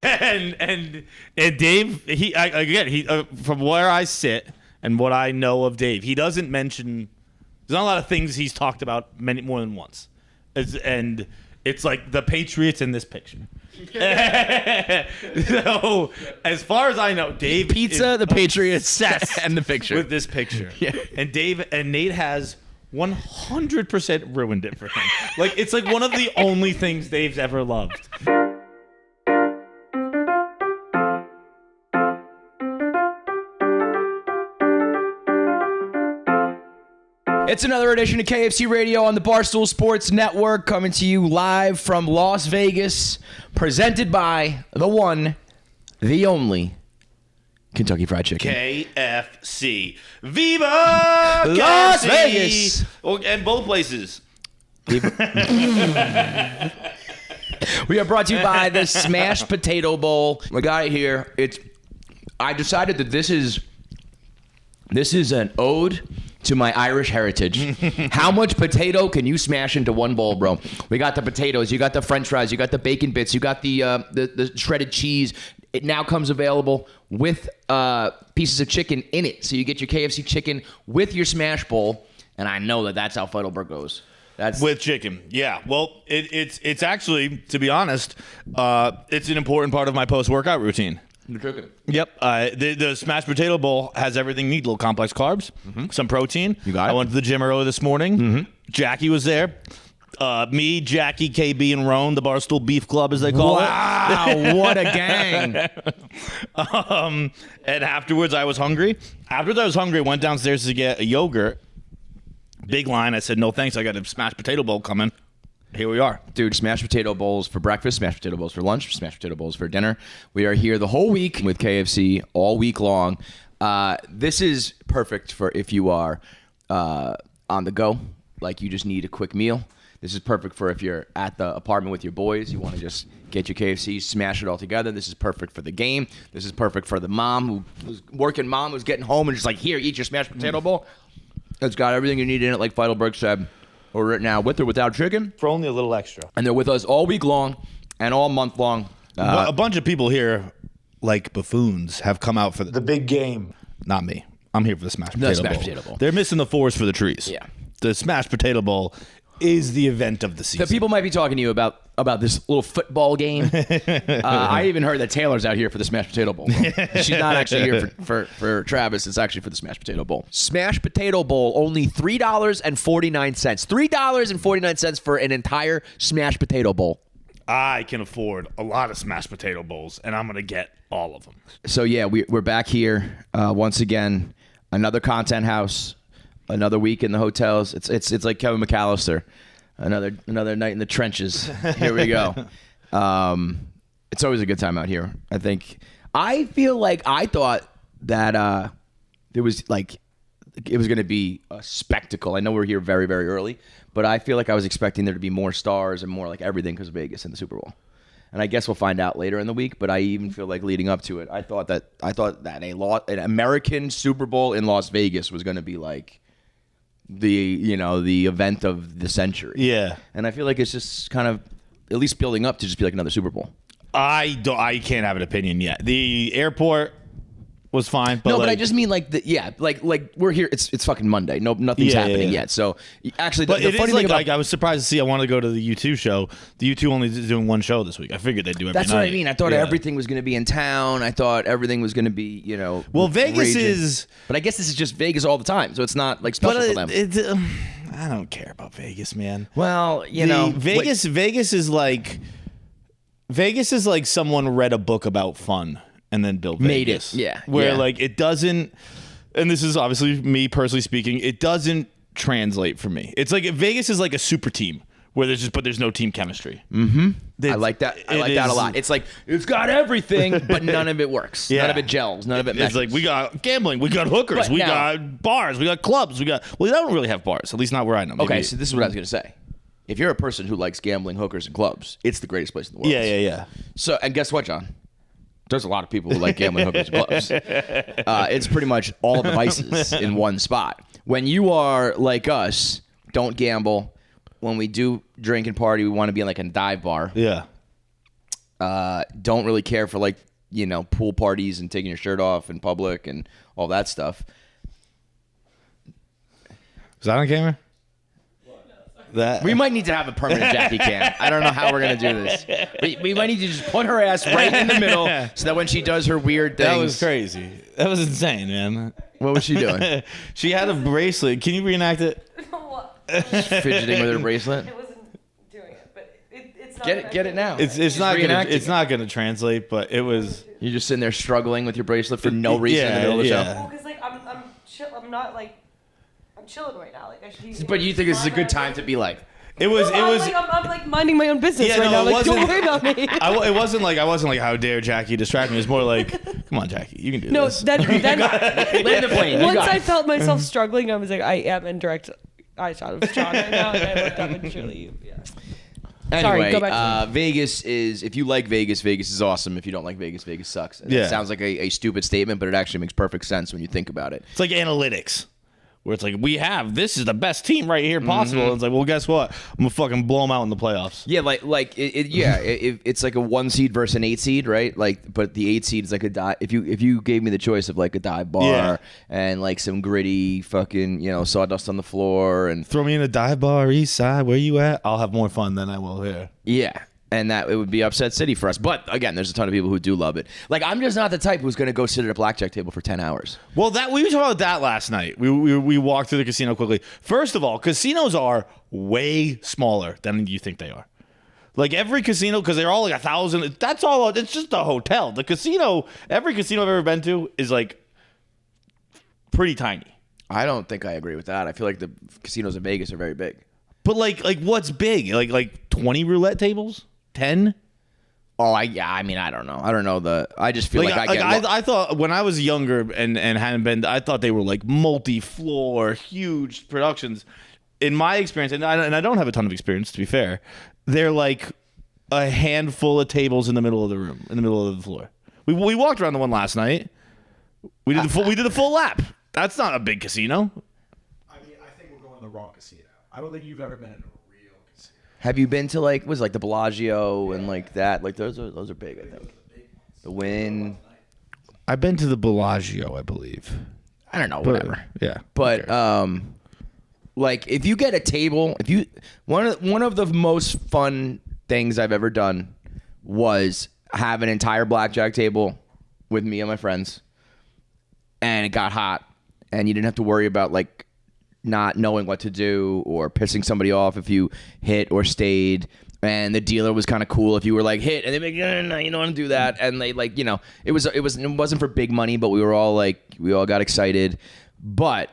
And Dave, from where I sit and what I know of Dave, he doesn't mention. There's not a lot of things he's talked about more than once, and it's like the Patriots in this picture. So, as far as I know, Dave pizza, the Patriots, and the picture with this picture. Yeah. And Nate has 100% ruined it for him. Like it's like one of the only things Dave's ever loved. It's another edition of KFC Radio on the Barstool Sports Network, coming to you live from Las Vegas, presented by the one, the only, Kentucky Fried Chicken. KFC. Viva Las KFC! Vegas! Oh, and both places. We are brought to you by the Smashed Potato Bowl. We got it here. I decided that this is an ode to my Irish heritage. How much potato can you smash into one bowl, bro? We got the potatoes, you got the french fries, you got the bacon bits, you got the shredded cheese. It now comes available with pieces of chicken in it. So you get your KFC chicken with your smash bowl, and I know that's how Feitelberg goes. That's with chicken. Yeah. Well, it's actually, to be honest, it's an important part of my post-workout routine. Yep. The smashed potato bowl has everything you need. Little complex carbs, some protein. You got it. I went to the gym earlier this morning. Jackie was there. Me, Jackie, KB, and Roan, the Barstool Beef Club, as they call it. Wow, what a gang. And afterwards, I was hungry. Afterwards, I was hungry. Went downstairs to get a yogurt. Big line. I said, no thanks. I got a smashed potato bowl coming. Here we are. Dude, smashed potato bowls for breakfast, smashed potato bowls for lunch, smashed potato bowls for dinner. We are here the whole week with KFC, all week long. This is perfect for if you are on the go, like you just need a quick meal. This is perfect for if you're at the apartment with your boys, you want to just get your KFC, smash it all together. This is perfect for the game. This is perfect for the mom who's getting home and just like, here, eat your smashed potato bowl. It's got everything you need in it, like Feitelberg said. We're right now with or without chicken. For only a little extra. And they're with us all week long and all month long. A bunch of people here, like buffoons, have come out for the big game. Not me. I'm here for the smashed potato bowl. They're missing the forest for the trees. Yeah. The smashed potato bowl is the event of the season. The people might be talking to you about this little football game. I even heard that Taylor's out here for the smashed potato bowl. She's not actually here for Travis. It's actually for the smashed potato bowl. Smashed potato bowl, only $3.49. $3.49 for an entire smashed potato bowl. I can afford a lot of smashed potato bowls, and I'm going to get all of them. So, yeah, we're back here once again. Another content house. Another week in the hotels. It's like Kevin McAllister. Another night in the trenches. Here we go. It's always a good time out here. I feel like I thought that it was going to be a spectacle. I know we're here very, very early, but I feel like I was expecting there to be more stars and more like everything because of Vegas and the Super Bowl. And I guess we'll find out later in the week, but I even feel like leading up to it, I thought that an American Super Bowl in Las Vegas was going to be like the event of the century. Yeah. And I feel like it's just kind of at least building up to just be like another Super Bowl. I can't have an opinion yet. The airport was fine, but but I just mean like we're here. It's fucking Monday. Nothing's happening yet. So actually, the funny thing about I was surprised to see. I wanted to go to the U2 show. The U2 only is doing one show this week. I figured they'd do every night. That's what I mean. I thought everything was going to be in town. I thought everything was going to be Well, Vegas is, but I guess this is just Vegas all the time. So it's not like special for them. I don't care about Vegas, man. Well, Vegas is like someone read a book about fun and then built Vegas. Made it, yeah. Where like it doesn't, and this is obviously me personally speaking, it doesn't translate for me. It's like Vegas is like a super team where there's no team chemistry. Mm-hmm. I like that. I like that a lot. It's like it's got everything, but none of it works. Yeah. None of it gels. None of it meshes. It's like we got gambling, we got hookers, we got bars, we got clubs, they don't really have bars, at least not where I know. Maybe. Okay, so this is what I was gonna say. If you're a person who likes gambling, hookers, and clubs, it's the greatest place in the world. Yeah. So, and guess what, John? There's a lot of people who like gambling, hookers, and clubs. It's pretty much all the vices in one spot. When you are like us, don't gamble. When we do drink and party, we want to be in like a dive bar. Yeah. don't really care for like, pool parties and taking your shirt off in public and all that stuff. Is that on camera? We might need to have a permanent Jackie cam. I don't know how we're going to do this. We might need to just put her ass right in the middle so that when she does her weird things. That was crazy. That was insane, man. What was she doing? She had a bracelet. Can you reenact it? Fidgeting with her bracelet? I wasn't doing it, but it's not. Get it now. It's not gonna translate, but it was. You're just sitting there struggling with your bracelet for no reason in the middle of the show. Well, because like I'm not like I'm chilling right now. Like I should. But you think this is a good time to be like? It was. I'm like minding my own business right now. Like, don't worry about me. It wasn't like how dare Jackie distract me. It's more like, come on, Jackie, you can do this. No, then land the plane. Once I felt myself struggling, I was like, I am in direct eye shot of Sean right now, and I looked up and surely you. Yeah. Anyway, Sorry, go back to Vegas is, if you like Vegas, Vegas is awesome. If you don't like Vegas, Vegas sucks. And it sounds like a stupid statement, but it actually makes perfect sense when you think about it. It's like analytics. Where it's like, this is the best team right here possible. And it's like, well, guess what? I'm going to fucking blow them out in the playoffs. Yeah, it's like a 1 seed versus an 8 seed, right? Like, but the 8 seed is like a dive. If you gave me the choice of like a dive bar and like some gritty fucking, sawdust on the floor and throw me in a dive bar, east side, where you at? I'll have more fun than I will here. Yeah. And that it would be upset city for us. But again, there's a ton of people who do love it. Like, I'm just not the type who's going to go sit at a blackjack table for 10 hours. Well, we were talking about that last night. We walked through the casino quickly. First of all, casinos are way smaller than you think they are. Like every casino, because they're all like 1,000. That's all. It's just a hotel. The casino, every casino I've ever been to is like pretty tiny. I don't think I agree with that. I feel like the casinos in Vegas are very big. But like what's big? Like 20 roulette tables? 10? Oh, I don't know. I don't know I just feel like I thought when I was younger and hadn't been, I thought they were like multi-floor, huge productions. In my experience, and I don't have a ton of experience to be fair, they're like a handful of tables in the middle of the room, in the middle of the floor. We walked around the one last night. We did the full lap. That's not a big casino. I think we're going to the wrong casino. I don't think you've ever been in a real casino. Have you been to like the Bellagio and like that? Like those are big, I think. The Wynn. I've been to the Bellagio, I believe. I don't know, whatever. Yeah. But like if you get a table, one of the most fun things I've ever done was have an entire blackjack table with me and my friends, and it got hot, and you didn't have to worry about like not knowing what to do or pissing somebody off if you hit or stayed. And the dealer was kind of cool if you were like hit, and they'd be like, no, you don't want to do that. And they like, it wasn't for big money, but we all got excited. But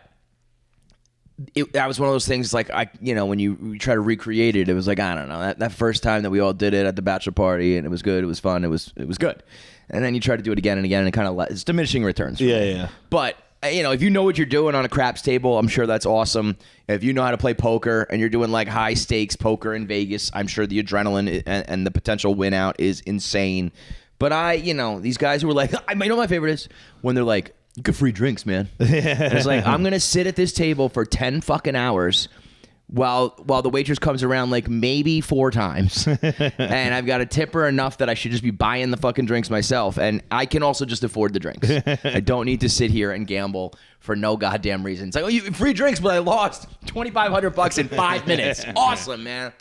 that was one of those things like when you try to recreate it, it was like, I don't know, that first time that we all did it at the bachelor party, and it was good, it was fun, it was good. And then you try to do it again and again, and it kind of it's diminishing returns. Yeah. But if you know what you're doing on a craps table, I'm sure that's awesome. If you know how to play poker and you're doing like high stakes poker in Vegas, I'm sure the adrenaline and the potential win out is insane. But these guys who were like, my favorite is when they're like, you get free drinks, man. And it's like, I'm going to sit at this table for 10 fucking hours while the waitress comes around like maybe 4 times. And I've got to tip her enough that I should just be buying the fucking drinks myself. And I can also just afford the drinks. I don't need to sit here and gamble for no goddamn reason. It's like, you free drinks, but I lost $2,500 in 5 minutes. Awesome, man.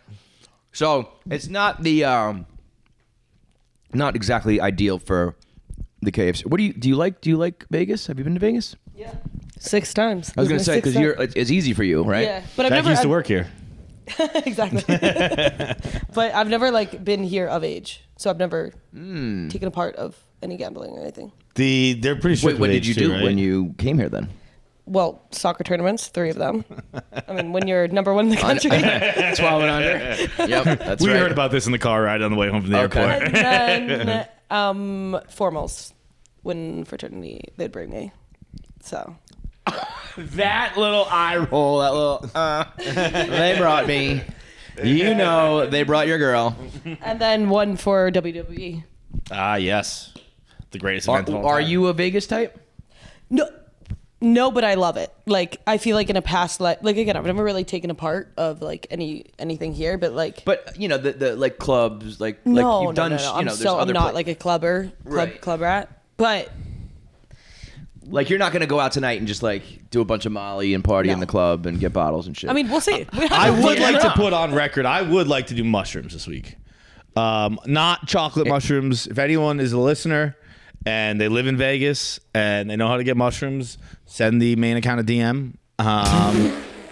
So it's not not exactly ideal for the KFC. What do you like Vegas? Have you been to Vegas? Yeah. 6 times. I was going to say, because it's easy for you, right? Yeah. But Jack used to work here. Exactly. But I've never been here of age. So I've never taken a part of any gambling or anything. They're pretty strict. Wait, what with did you age do too, right? when you came here then? Well, soccer tournaments, 3 of them. I mean, when you're number 1 in the country. 12 and under. Yep, that's we right. heard about this in the car ride on the way home from the airport. And then formals, when fraternity, they'd bring me. So. That little eye roll, that little, they brought me. They brought your girl. And then 1 for WWE. Ah, yes. The greatest event of all time. Are you a Vegas type? No. No, but I love it. Like, I feel like in a past life, like again, I've never really taken a part of like anything here, but like. But you know the like clubs, like No, you've done. no. You know, I'm there's I'm other not like a club rat, but. Like, you're not going to go out tonight and just, like, do a bunch of Molly and party in the club and get bottles and shit. I mean, we'll see. I would like to put on record, I would like to do mushrooms this week. Not chocolate mushrooms. If anyone is a listener and they live in Vegas and they know how to get mushrooms, send the main account a DM.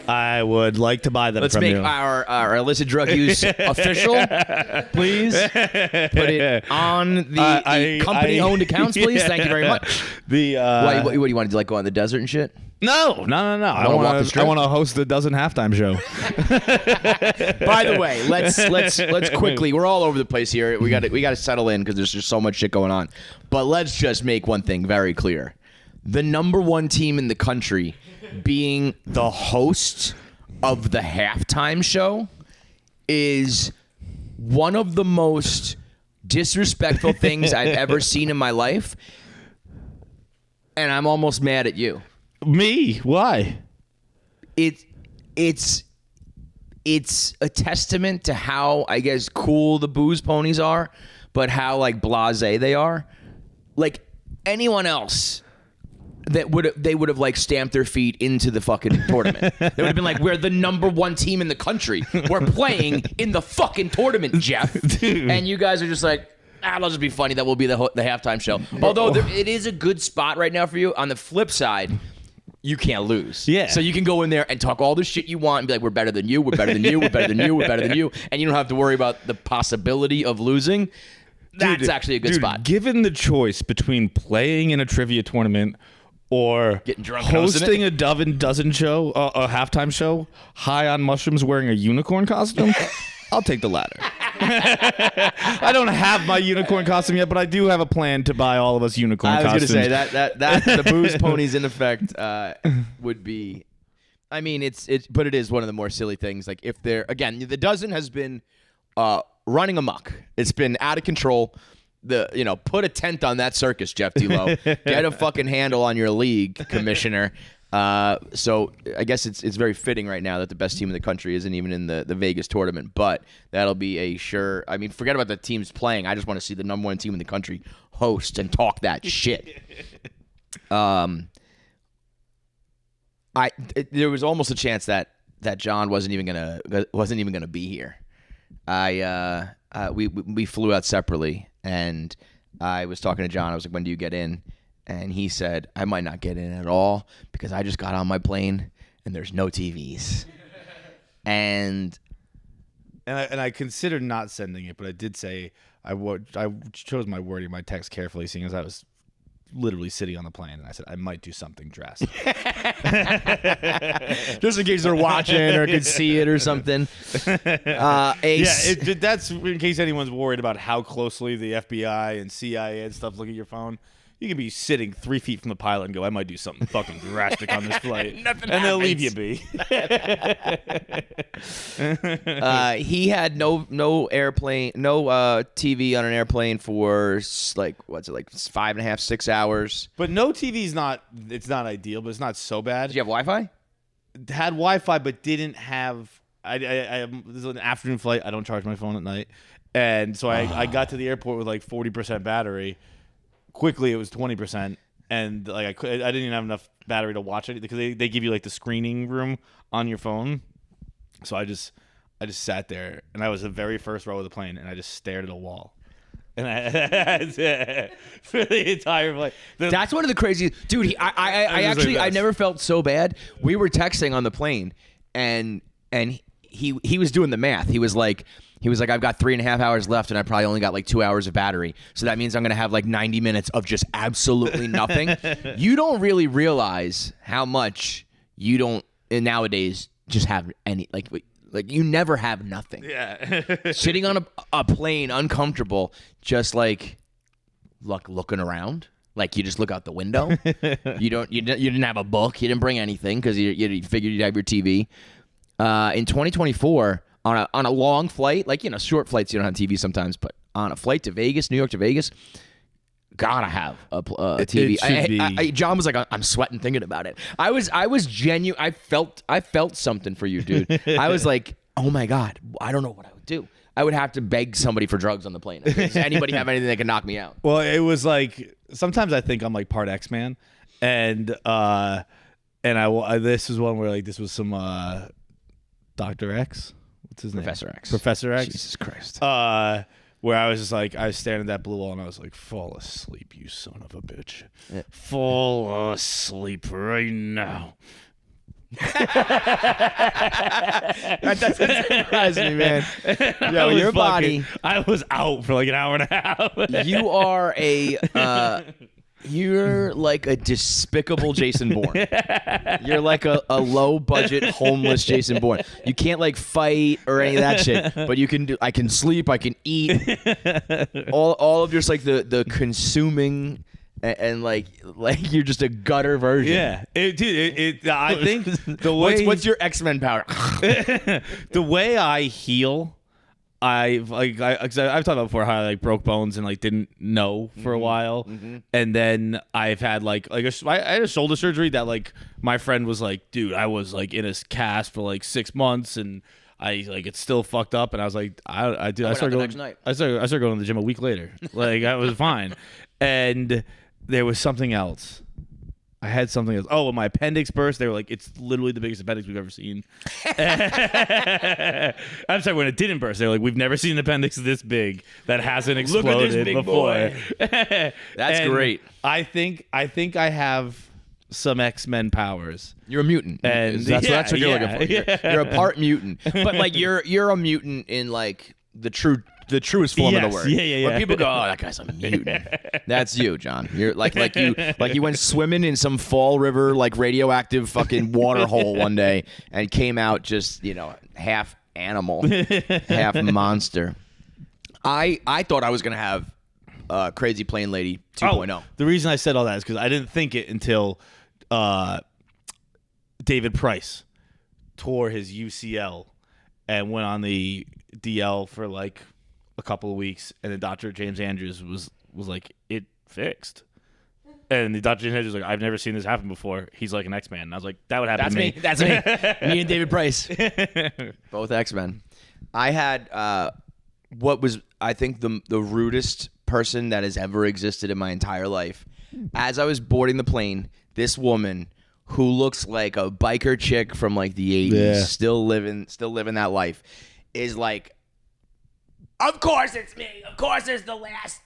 I would like to buy them Let's from make you. our illicit drug use official, please. Put it on the company-owned accounts, please. Thank you very much. What do you want to do, like go on the desert and shit? No. I want to host the Dozen halftime show. By the way, let's quickly. We're all over the place here. We got to settle in because there's just so much shit going on. But let's just make one thing very clear: the number one team in the country being the host of the halftime show is one of the most disrespectful things I've ever seen in my life, and I'm almost mad at you. Me? Why? It's a testament to how, I guess, cool the booze ponies are, but how like blasé they are. Like anyone else they would have like stamped their feet into the fucking tournament. They would have been like, we're the number one team in the country. We're playing in the fucking tournament, Jeff. Dude. And you guys are just like, it'll just be funny. That will be the halftime show. Although it is a good spot right now for you. On the flip side, you can't lose. Yeah. So you can go in there and talk all the shit you want and be like, we're better than you, we're better than you, we're better than you, we're better than you. And you don't have to worry about the possibility of losing. That's actually a good spot. Given the choice between playing in a trivia tournament or getting drunk, hosting a dozen show, a halftime show, high on mushrooms, wearing a unicorn costume, I'll take the latter. I don't have my unicorn costume yet, but I do have a plan to buy all of us unicorn costumes. I was going to say that the booze ponies in effect would be. I mean, but it is one of the more silly things. Like if they're again, the dozen has been running amok. It's been out of control. Put a tent on that circus, Jeff D'Lo. Get a fucking handle on your league, commissioner. So I guess it's very fitting right now that the best team in the country isn't even in the Vegas tournament, but that'll be a sure. I mean, forget about the teams playing. I just want to see the number one team in the country host and talk that shit. There was almost a chance that John wasn't even gonna be here. We flew out separately, and I was talking to John. I was like, when do you get in? And he said, I might not get in at all because I just got on my plane and there's no TVs. And I considered not sending it, but I did say I chose my wording, my text carefully, seeing as I was literally sitting on the plane, and I said I might do something drastic, just in case they're watching or could see it or something. That's in case anyone's worried about how closely the FBI and CIA and stuff look at your phone. You can be sitting 3 feet from the pilot and go, I might do something fucking drastic on this flight. And they'll leave you be. He had no airplane, no TV on an airplane for like 5.5, 6 hours. But no TV's not ideal, but it's not so bad. Did you have Wi-Fi? Had Wi-Fi, but didn't have. This is an afternoon flight. I don't charge my phone at night, and so I got to the airport with like 40% battery. Quickly, it was 20%, and like I didn't even have enough battery to watch it because they give you like the screening room on your phone. So I just sat there, and I was the very first row of the plane, and I just stared at a wall, and for the entire flight. That's one of the craziest, dude. I never felt so bad. We were texting on the plane, and he was doing the math. He was like, I've got 3.5 hours left, and I probably only got like 2 hours of battery. So that means I'm going to have like 90 minutes of just absolutely nothing. You don't really realize how much you don't nowadays just have any, like you never have nothing. Yeah. Sitting on a plane, uncomfortable, just like looking around. Like you just look out the window. You didn't have a book. You didn't bring anything because you figured you'd have your TV. In 2024, on a long flight, like, short flights, you don't have TV sometimes, but on a flight to Vegas, New York to Vegas, gotta have a TV. It should be. John was like, I'm sweating thinking about it. I was genuine. I felt something for you, dude. I was like, oh my God, I don't know what I would do. I would have to beg somebody for drugs on the plane. Does anybody have anything that can knock me out? Well, it was like sometimes I think I'm like part X-Man, and this was one where like this was some Dr. X. What's his name? Professor X. Jesus Christ. Where I was just like, I was staring at that blue wall and I was like, fall asleep, you son of a bitch. Yeah. Fall asleep right now. That doesn't surprise me, man. Yo, your body. I was out for like an hour and a half. You are you're like a despicable Jason Bourne. You're like a low budget homeless Jason Bourne. You can't like fight or any of that shit, but you can do. I can sleep. I can eat. All of just like the consuming. And like you're just a gutter version. Yeah, I think the way what's your X-Men power? The way I heal, I've talked about before how I like broke bones and like didn't know for a while, and then I've had I had a shoulder surgery that like my friend was like, dude, I was like in a cast for like 6 months and I like it's still fucked up, and I was like, I started going to the gym a week later, like I was fine, and there was something else. I had something else. Oh, when my appendix burst, they were like, it's literally the biggest appendix we've ever seen. I'm sorry, when it didn't burst, they were like, we've never seen an appendix this big that hasn't exploded before. That's great. I think I have some X-Men powers. You're a mutant. And that's what you're looking for. You're a part mutant. But like you're a mutant in like the truest form of the word. Yeah. When people go, oh, that guy's a mutant. That's you, John. You're like you went swimming in some fall river, like radioactive fucking water hole one day and came out just, half animal, half monster. I thought I was gonna have Crazy Plane Lady 2.0. The reason I said all that is because I didn't think it until David Price tore his UCL and went on the DL for like a couple of weeks, and then Dr. James Andrews was like, it fixed. And the Dr. James Andrews was like, I've never seen this happen before. He's like an X-Man. And I was like, that would happen to me. That's me. Me and David Price. Both X-Men. I had what was, I think, the rudest person that has ever existed in my entire life. As I was boarding the plane, this woman who looks like a biker chick from like the 80s, still living that life, is like, of course it's me. Of course it's the last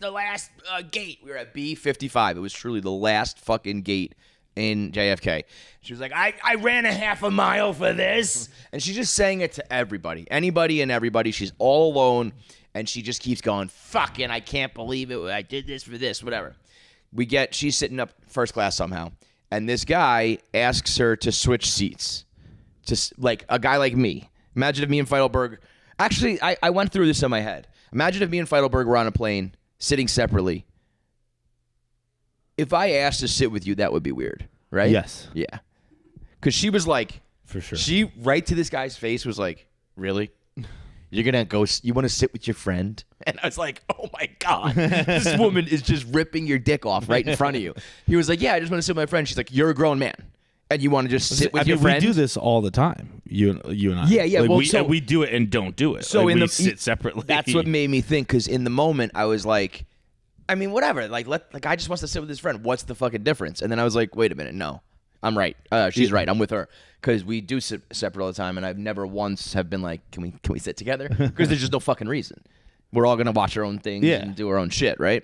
gate. We were at B55. It was truly the last fucking gate in JFK. She was like, I ran a half a mile for this. And she's just saying it to everybody. Anybody and everybody. She's all alone. And she just keeps going, fucking, I can't believe it. I did this for this, whatever. She's sitting up first class somehow. And this guy asks her to switch seats. Just like a guy like me. Imagine if me and Feitelberg... Actually, I went through this in my head. Imagine if me and Feitelberg were on a plane, sitting separately. If I asked to sit with you, that would be weird, right? Yes. Yeah. Because she was like... For sure. She, right to this guy's face, was like, really? You're going to go... You want to sit with your friend? And I was like, oh, my God. This woman is just ripping your dick off right in front of you. He was like, yeah, I just want to sit with my friend. She's like, you're a grown man. And you want to just sit with your friend? We do this all the time, you and I. Yeah. Like, well, we do it and don't do it. So like, we sit separately. That's what made me think, because in the moment, I was like, I mean, whatever. Like, guy just wants to sit with his friend. What's the fucking difference? And then I was like, wait a minute. No, I'm right. She's right. I'm with her. Because we do sit separate all the time, and I've never once have been like, can we sit together? Because there's just no fucking reason. We're all going to watch our own things and do our own shit, right?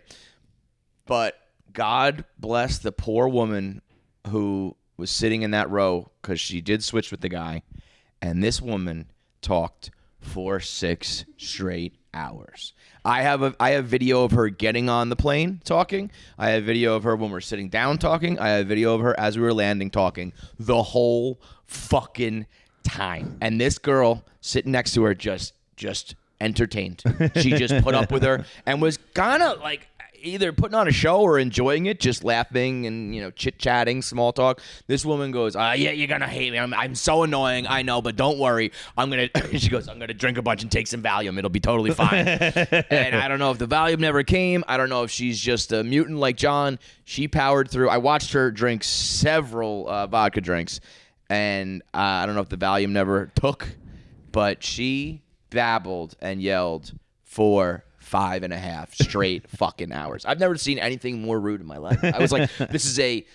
But God bless the poor woman who was sitting in that row, because she did switch with the guy, and this woman talked for 6 straight hours. I have video of her getting on the plane talking. I have video of her when we're sitting down talking. I have video of her as we were landing talking the whole fucking time. And this girl sitting next to her just entertained. She just put up with her and was kind of like, either putting on a show or enjoying it, just laughing and chit-chatting, small talk. This woman goes, yeah, you're gonna hate me. I'm so annoying, I know, but don't worry. She goes, I'm gonna drink a bunch and take some Valium. It'll be totally fine. And I don't know if the Valium never came. I don't know if she's just a mutant like John. She powered through. I watched her drink several vodka drinks, and I don't know if the Valium never took, but she babbled and yelled for 5.5 straight fucking hours. I've never seen anything more rude in my life. I was like, this is a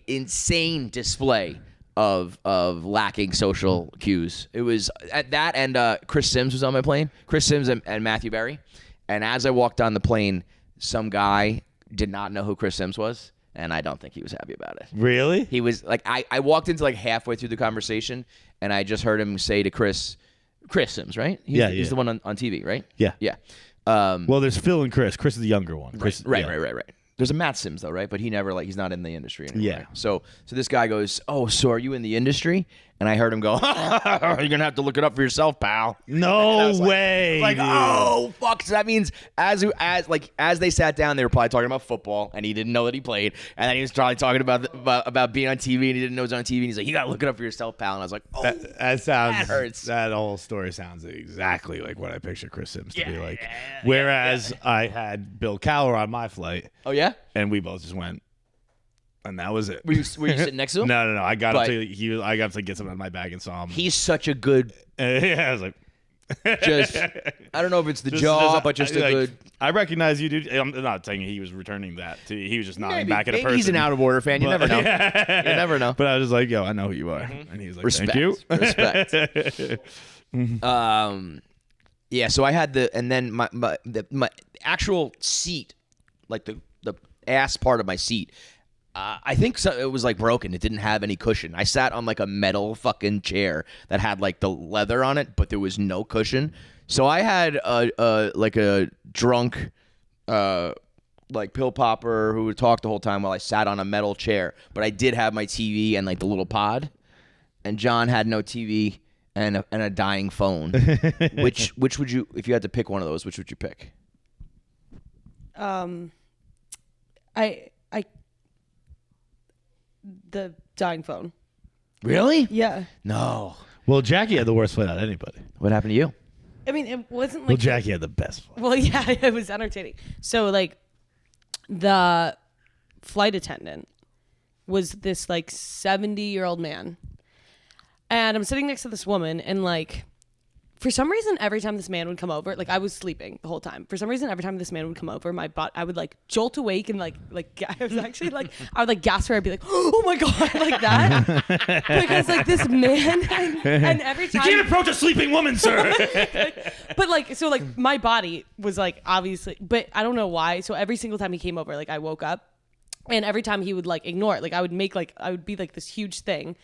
insane display of lacking social cues. It was at that, and Chris Sims was on my plane. Chris Sims and Matthew Berry. And as I walked on the plane, some guy did not know who Chris Sims was, and I don't think he was happy about it. Really? He was like, I walked into like halfway through the conversation, and I just heard him say to Chris Sims, right? He's the one on TV, right? Yeah. Yeah. Well, there's Phil and Chris. Chris is the younger one. Chris, Right. There's a Matt Sims though, right? But he never he's not in the industry anymore. Yeah. Right? So this guy goes, "Oh, so are you in the industry?" And I heard him go, "You're gonna have to look it up for yourself, pal." No way. Like, oh fuck! So that means as they sat down, they were probably talking about football, and he didn't know that he played, and then he was probably talking about being on TV, and he didn't know it was on TV, and he's like, "You gotta look it up for yourself, pal." And I was like, "Oh, that sounds. that hurts." That whole story sounds exactly like what I picture Chris Sims to be like. Whereas I had Bill Cowher on my flight, Oh yeah? and we both just went, and that was it. Were you sitting next to him? No. I got But- I got to get something in my bag and saw him. He's such a good. Yeah, I was like, Just I don't know if it's the jaw, but just a like, good. I recognize you, dude. I'm not saying he was returning that. He was just nodding back at a Maybe person. he's an out of order fan. You never know. You never know. But I was just like, yo, I know who you are, and he was like, Respect. thank you. Respect. Yeah. So I had and then my actual seat, like the ass part of my seat. I think it was like broken. It didn't have any cushion. I sat on like a metal fucking chair that had like the leather on it, but there was no cushion. So I had a drunk like pill popper who would talk the whole time while I sat on a metal chair. But I did have my TV and like the little pod. And John had no TV and a dying phone. which would you, if you had to pick one of those, which would you pick? The dying phone. Really? Yeah. No. Well, Jackie had the worst flight out of anybody. What happened to you? I mean, it wasn't like. Well, Jackie had the best flight. Well, yeah, it was entertaining. So, like, the flight attendant was this, like, 70-year-old man. And I'm sitting next to this woman, and, like, for some reason, every time this man would come over, like, I was sleeping the whole time. For some reason, every time this man would come over, my butt, I would, like, jolt awake and, like I was actually, like, I would, like, gasp for it. I'd be like, oh, my God, like that. Because, like, this man, and every time. You can't approach a sleeping woman, sir. But, like, so, like, my body was, like, obviously, but I don't know why. So every single time he came over, like, I woke up, and every time he would, like, ignore it. Like, I would be, like, this huge thing.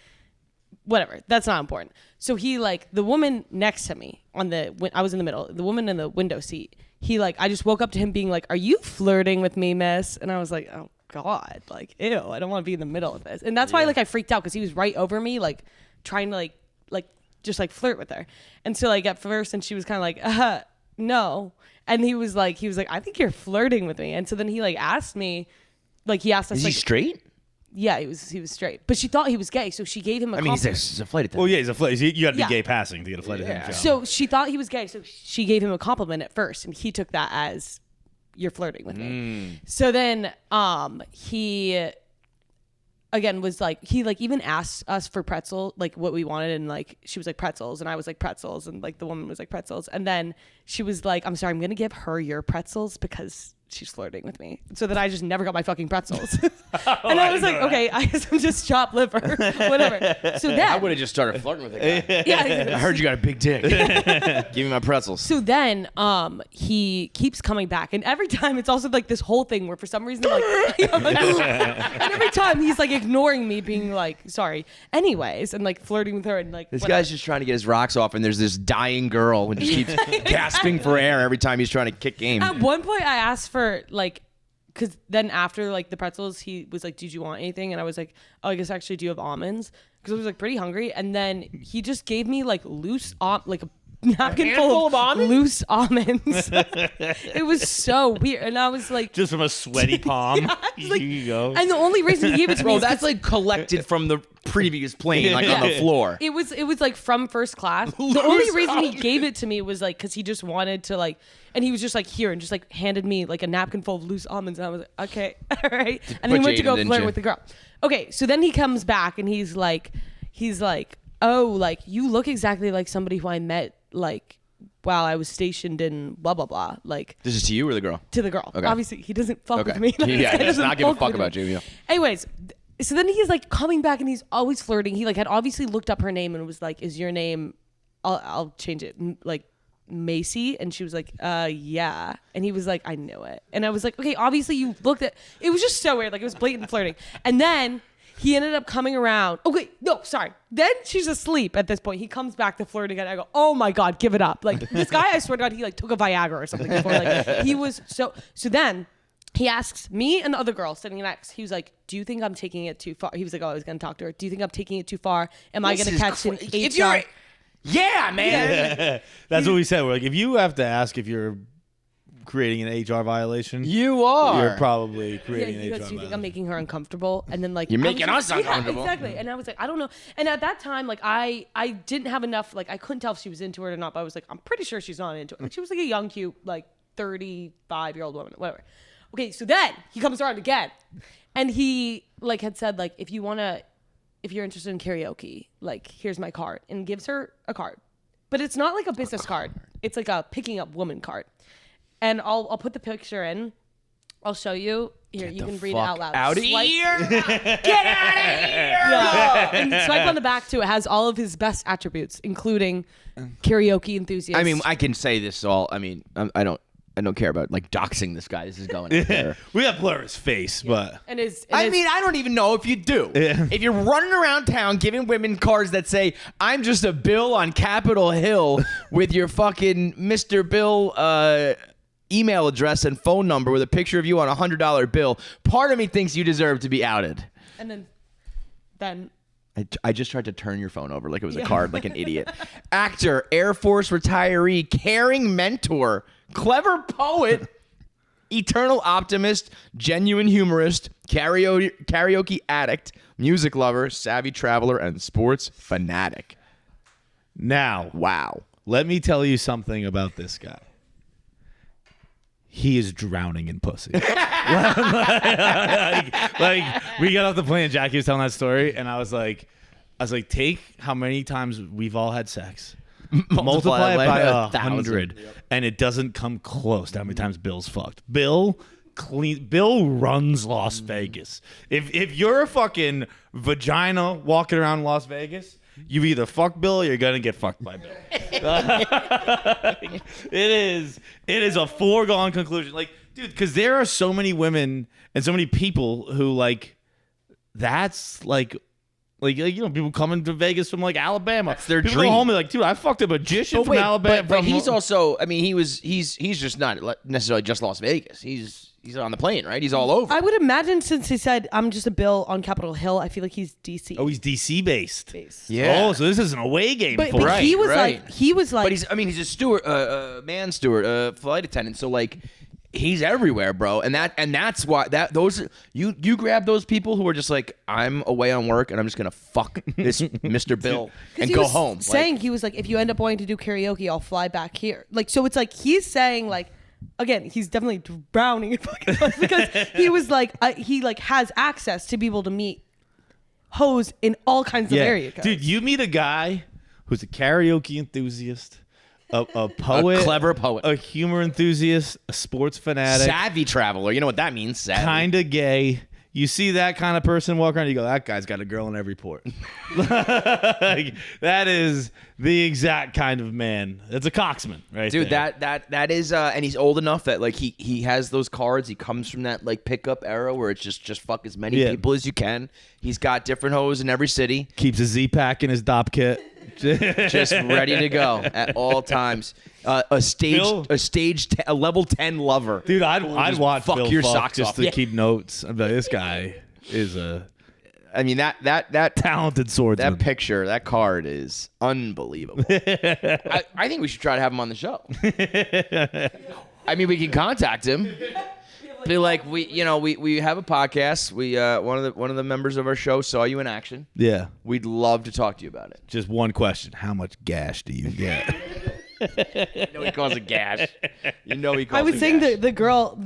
Whatever, that's not important. So he, like, the woman next to me I was in the middle, the woman in the window seat, he, like, I just woke up to him being like, are you flirting with me, miss? And I was like, oh God, like, ew, I don't want to be in the middle of this. And that's why, like, I freaked out because he was right over me, like, trying to like just like flirt with her. And so, like, at first, and she was kind of like, no. And he was like, I think you're flirting with me. And so then he, like, asked me, like, he asked us, Is like, he straight? Yeah, he was straight, but she thought he was gay, so she gave him a compliment. He's a flight attendant. Well, yeah, he's a flight. You got to be Yeah. gay passing to get a flight attendant job. So she thought he was gay, so she gave him a compliment at first, and he took that as, you're flirting with me. So then he again was like, he, like, even asked us for pretzel, like, what we wanted, and, like, she was like, pretzels, and I was like, pretzels, and, like, the woman was like, pretzels, and then she was like, I'm sorry, I'm gonna give her your pretzels because she's flirting with me. So then I just never got my fucking pretzels. And I was like, okay, I guess I'm just chopped liver, whatever. So then I would have just started flirting with the guy. yeah, I heard you got a big dick. Give me my pretzels. so then he keeps coming back, and every time it's also like this whole thing where for some reason, like, and every time he's like ignoring me, being like, sorry, anyways, and like flirting with her, and like, This whatever. guy's just trying to get his rocks off, and there's this dying girl and just keeps gasping for air every time he's trying to kick game. At one point I asked for, like, because then after, like, the pretzels, he was like, did you want anything? And I was like, oh, I guess actually, do you have almonds? Because I was, like, pretty hungry. And then he just gave me, like, loose like napkin handful full of almonds? loose almonds. It was so weird, and I was like, Just from a sweaty palm. Yeah, I was like- Here you go. and the only reason he gave it to me Bro, is that's 'cause like collected from the previous plane, like on the floor. it was like from first class. The only reason he gave it to me was like because he just wanted to like, and he was just like here and just like handed me like a napkin full of loose almonds, and I was like, okay, all right. And then he went to Jaden, go didn't flirt you? with the girl. Okay, so then he comes back and he's like, oh, like you look exactly like somebody who I met like while I was stationed in blah blah blah, like This is to you or the girl? to the girl. Okay. Obviously, he doesn't fuck Okay. with me. Like, this Yeah, guy he does doesn't not give a fuck with about me. you, yeah. Anyways, so then he's like coming back and he's always flirting. He like had obviously looked up her name and was like, "Is your name?" I'll change it. Like Macy, and she was like, yeah. And he was like, I knew it. And I was like, okay, obviously you looked at. It was just so weird. Like it was blatant flirting. And then he ended up coming around. Okay, no, sorry. Then she's asleep at this point. He comes back to flirt again. I go, oh my God, give it up. Like this guy, I swear to God, he like took a Viagra or something before. Like he was so then he asks me and the other girl sitting next. He was like, do you think I'm taking it too far? He was like, oh, I was going to talk to her. Do you think I'm taking it too far? Am I going to catch an If HR? you're, yeah, man. That's what we said. We're like, if you have to ask if you're creating an HR violation, You are. you're probably Yeah, creating he an HR goes, do you think violation. I'm making her uncomfortable? And then like You're I was making like, us uncomfortable. Yeah, exactly. And I was like, I don't know. And at that time, like I didn't have enough. Like I couldn't tell if she was into it or not. But I was like, I'm pretty sure she's not into it. Like, she was like a young, cute, like 35-year-old woman, whatever. Okay, so then he comes around again, and he like had said like, if you're interested in karaoke, like here's my card, and gives her a card. But it's not like a business card. It's like a picking up woman card. And I'll put the picture in. I'll show you. Here, you can read it out loud. Out of Swipe- here! Get out of here! Yeah. And swipe on the back too. It has all of his best attributes, including karaoke enthusiast. I mean, I can say this all. I mean, I don't care about like doxing this guy. This is going out there. We got blur his face, but and his, I mean, I don't even know if you do. Yeah. If you're running around town giving women cards that say, I'm just a Bill on Capitol Hill with your fucking Mr. Bill email address and phone number with a picture of you on a $100 bill, part of me thinks you deserve to be outed. and then I just tried to turn your phone over like it was a card, like an idiot. Actor, Air Force retiree, caring mentor, clever poet, eternal optimist, genuine humorist, karaoke addict, music lover, savvy traveler, and sports fanatic. now, Wow. let me tell you something about this guy. He is drowning in pussy. like, we got off the plane and Jackie was telling that story, and I was like, take how many times we've all had sex, multiply it by 100, and it doesn't come close to how many times Bill's fucked. Bill runs Las Vegas. If you're a fucking vagina walking around Las Vegas, you either fuck Bill or you're gonna get fucked by Bill. It is a foregone conclusion. Like, dude, because there are so many women and so many people who like that's like you know, people coming to Vegas from like Alabama. That's their people dream. Go home and like, dude, I fucked a magician from Alabama. But he's also, I mean, he's just not necessarily just Las Vegas. He's on the plane, right? He's all over. I would imagine since he said I'm just a Bill on Capitol Hill, I feel like he's DC. Oh, he's DC based. Yeah. Oh, so this is an away game But, for him. but he was right. like But he's a steward, man steward, flight attendant. So like, he's everywhere, bro. And that's why you grab those people who are just like, I'm away on work and I'm just gonna fuck this Mr. Bill and he go was home. Saying he was like, if you end up wanting to do karaoke, I'll fly back here. Like, so it's like he's saying like, again, he's definitely drowning in fucking fun because he was like, he like has access to be able to meet hoes in all kinds of area codes. Dude, you meet a guy who's a karaoke enthusiast, a poet, A clever poet. a humor enthusiast, a sports fanatic, savvy traveler. You know what that means? Savvy. kind of gay. You see that kind of person walk around, you go, that guy's got a girl in every port. Like, that is the exact kind of man. That's a coxman, right? Dude, there. that is, and he's old enough that like he has those cards. He comes from that like pickup era where it's just fuck as many people as you can. He's got different hoes in every city, keeps a Z-Pack in his dop kit. just ready to go at all times. A level 10 lover. Dude, I'd watch fuck Bill your fuck socks just off. to Yeah. keep notes. I'd be like, this guy is a. I mean that Talented swordsman. that picture, that card is unbelievable. I think we should try to have him on the show. I mean, we can contact him. Be like, we have a podcast. We one of the members of our show saw you in action. Yeah. We'd love to talk to you about it. Just one question. How much gash do you get? You know he calls it gash. You know he calls it I was saying gash. the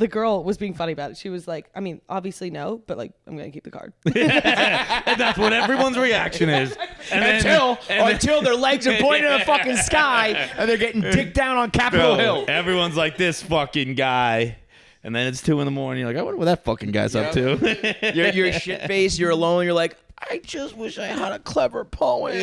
girl was being funny about it. She was like, I mean, obviously no, but like, I'm gonna keep the card. And that's what everyone's reaction is. And Until their legs are pointing at the fucking sky and they're getting dicked down on Capitol Hill. Everyone's like, this fucking guy. And then it's 2 a.m. You're like, I wonder what that fucking guy's up to. You're shit faced. You're alone. You're like, I just wish I had a clever poem.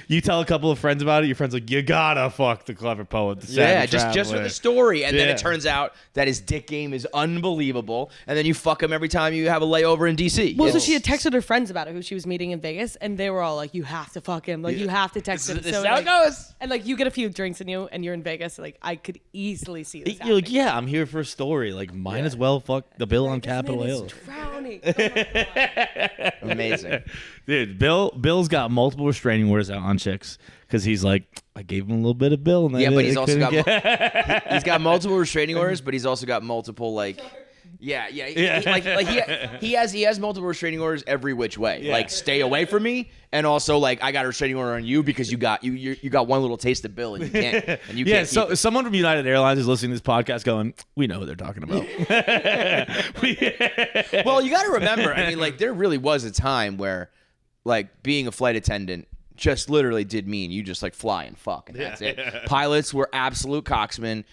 You tell a couple of friends about it. Your friend's like, you gotta fuck the clever poet. Yeah, just for the story. And then Yeah. it turns out that his dick game is unbelievable. And then you fuck him every time you have a layover in D.C. Well, so she had texted her friends about it, who she was meeting in Vegas, and they were all like, "You have to fuck him. Like, you have to text him." This So is how it like, goes. and like, you get a few drinks in you, and you're in Vegas. Like, I could easily see this. You're like, yeah, I'm here for a story. Like, might as well fuck the bill on Capitol Hill. Drowning. Oh my God. Amazing. Dude, Bill's got multiple restraining orders out on chicks because he's like, I gave him a little bit of bill. And Yeah, but he's they also couldn't got he's got multiple restraining orders, but he's also got multiple like. Yeah. He has multiple restraining orders every which way. Yeah. Like, stay away from me, and also like I got a restraining order on you because you got one little taste of Bill and you can't. And you Yeah, can't so keep it. someone from United Airlines is listening to this podcast going, we know what they're talking about. Well, you got to remember, I mean, like, there really was a time where, like, being a flight attendant just literally did mean you just, like, fly and fuck, and that's it. Pilots were absolute cocksmen.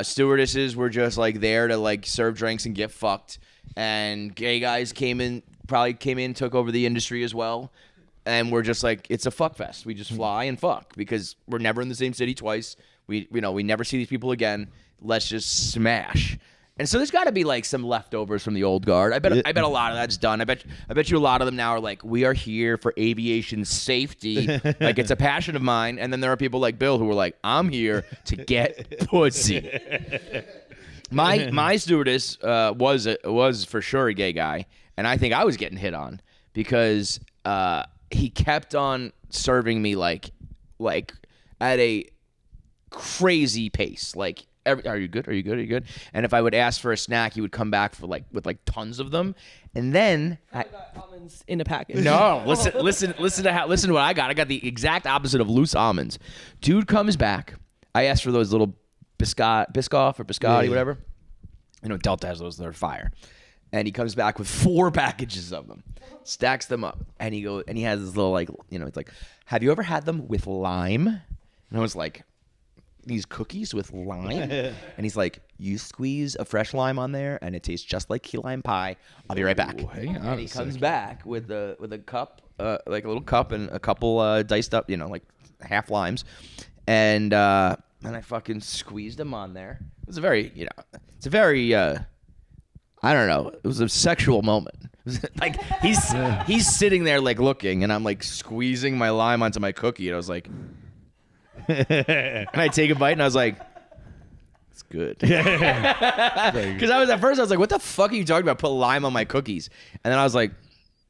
Stewardesses were just, like, there to, like, serve drinks and get fucked. And gay guys came in, took over the industry as well. And we're just like, it's a fuck fest. We just fly and fuck because we're never in the same city twice. We never see these people again. Let's just smash. And so there's got to be like some leftovers from the old guard. I bet a lot of that's done. I bet you a lot of them now are like, we are here for aviation safety. Like, it's a passion of mine. And then there are people like Bill who are like, I'm here to get pussy. My stewardess was for sure a gay guy, and I think I was getting hit on because he kept on serving me like at a crazy pace. Like, are you good? Are you good? Are you good? And if I would ask for a snack, he would come back with tons of them. And then I got almonds in a package. no, listen to what I got. I got the exact opposite of loose almonds. Dude comes back. I asked for those little Biscoff or Biscotti, whatever. You know, Delta has those that are fire. And he comes back with 4 packages of them, stacks them up, and he has this little it's like, have you ever had them with lime? And I was like, these cookies with lime? And he's like, you squeeze a fresh lime on there, and it tastes just like key lime pie. I'll be right back. Ooh, hang on and he a comes second. back with a cup, like a little cup, and a couple diced up, like half limes, and I fucking squeezed them on there. It was a very, I don't know. It was a sexual moment. It was like he's sitting there like looking, and I'm like squeezing my lime onto my cookie, and I was like, and I take a bite, and I was like, it's good. Because at first I was like, what the fuck are you talking about? Put lime on my cookies, and then I was like,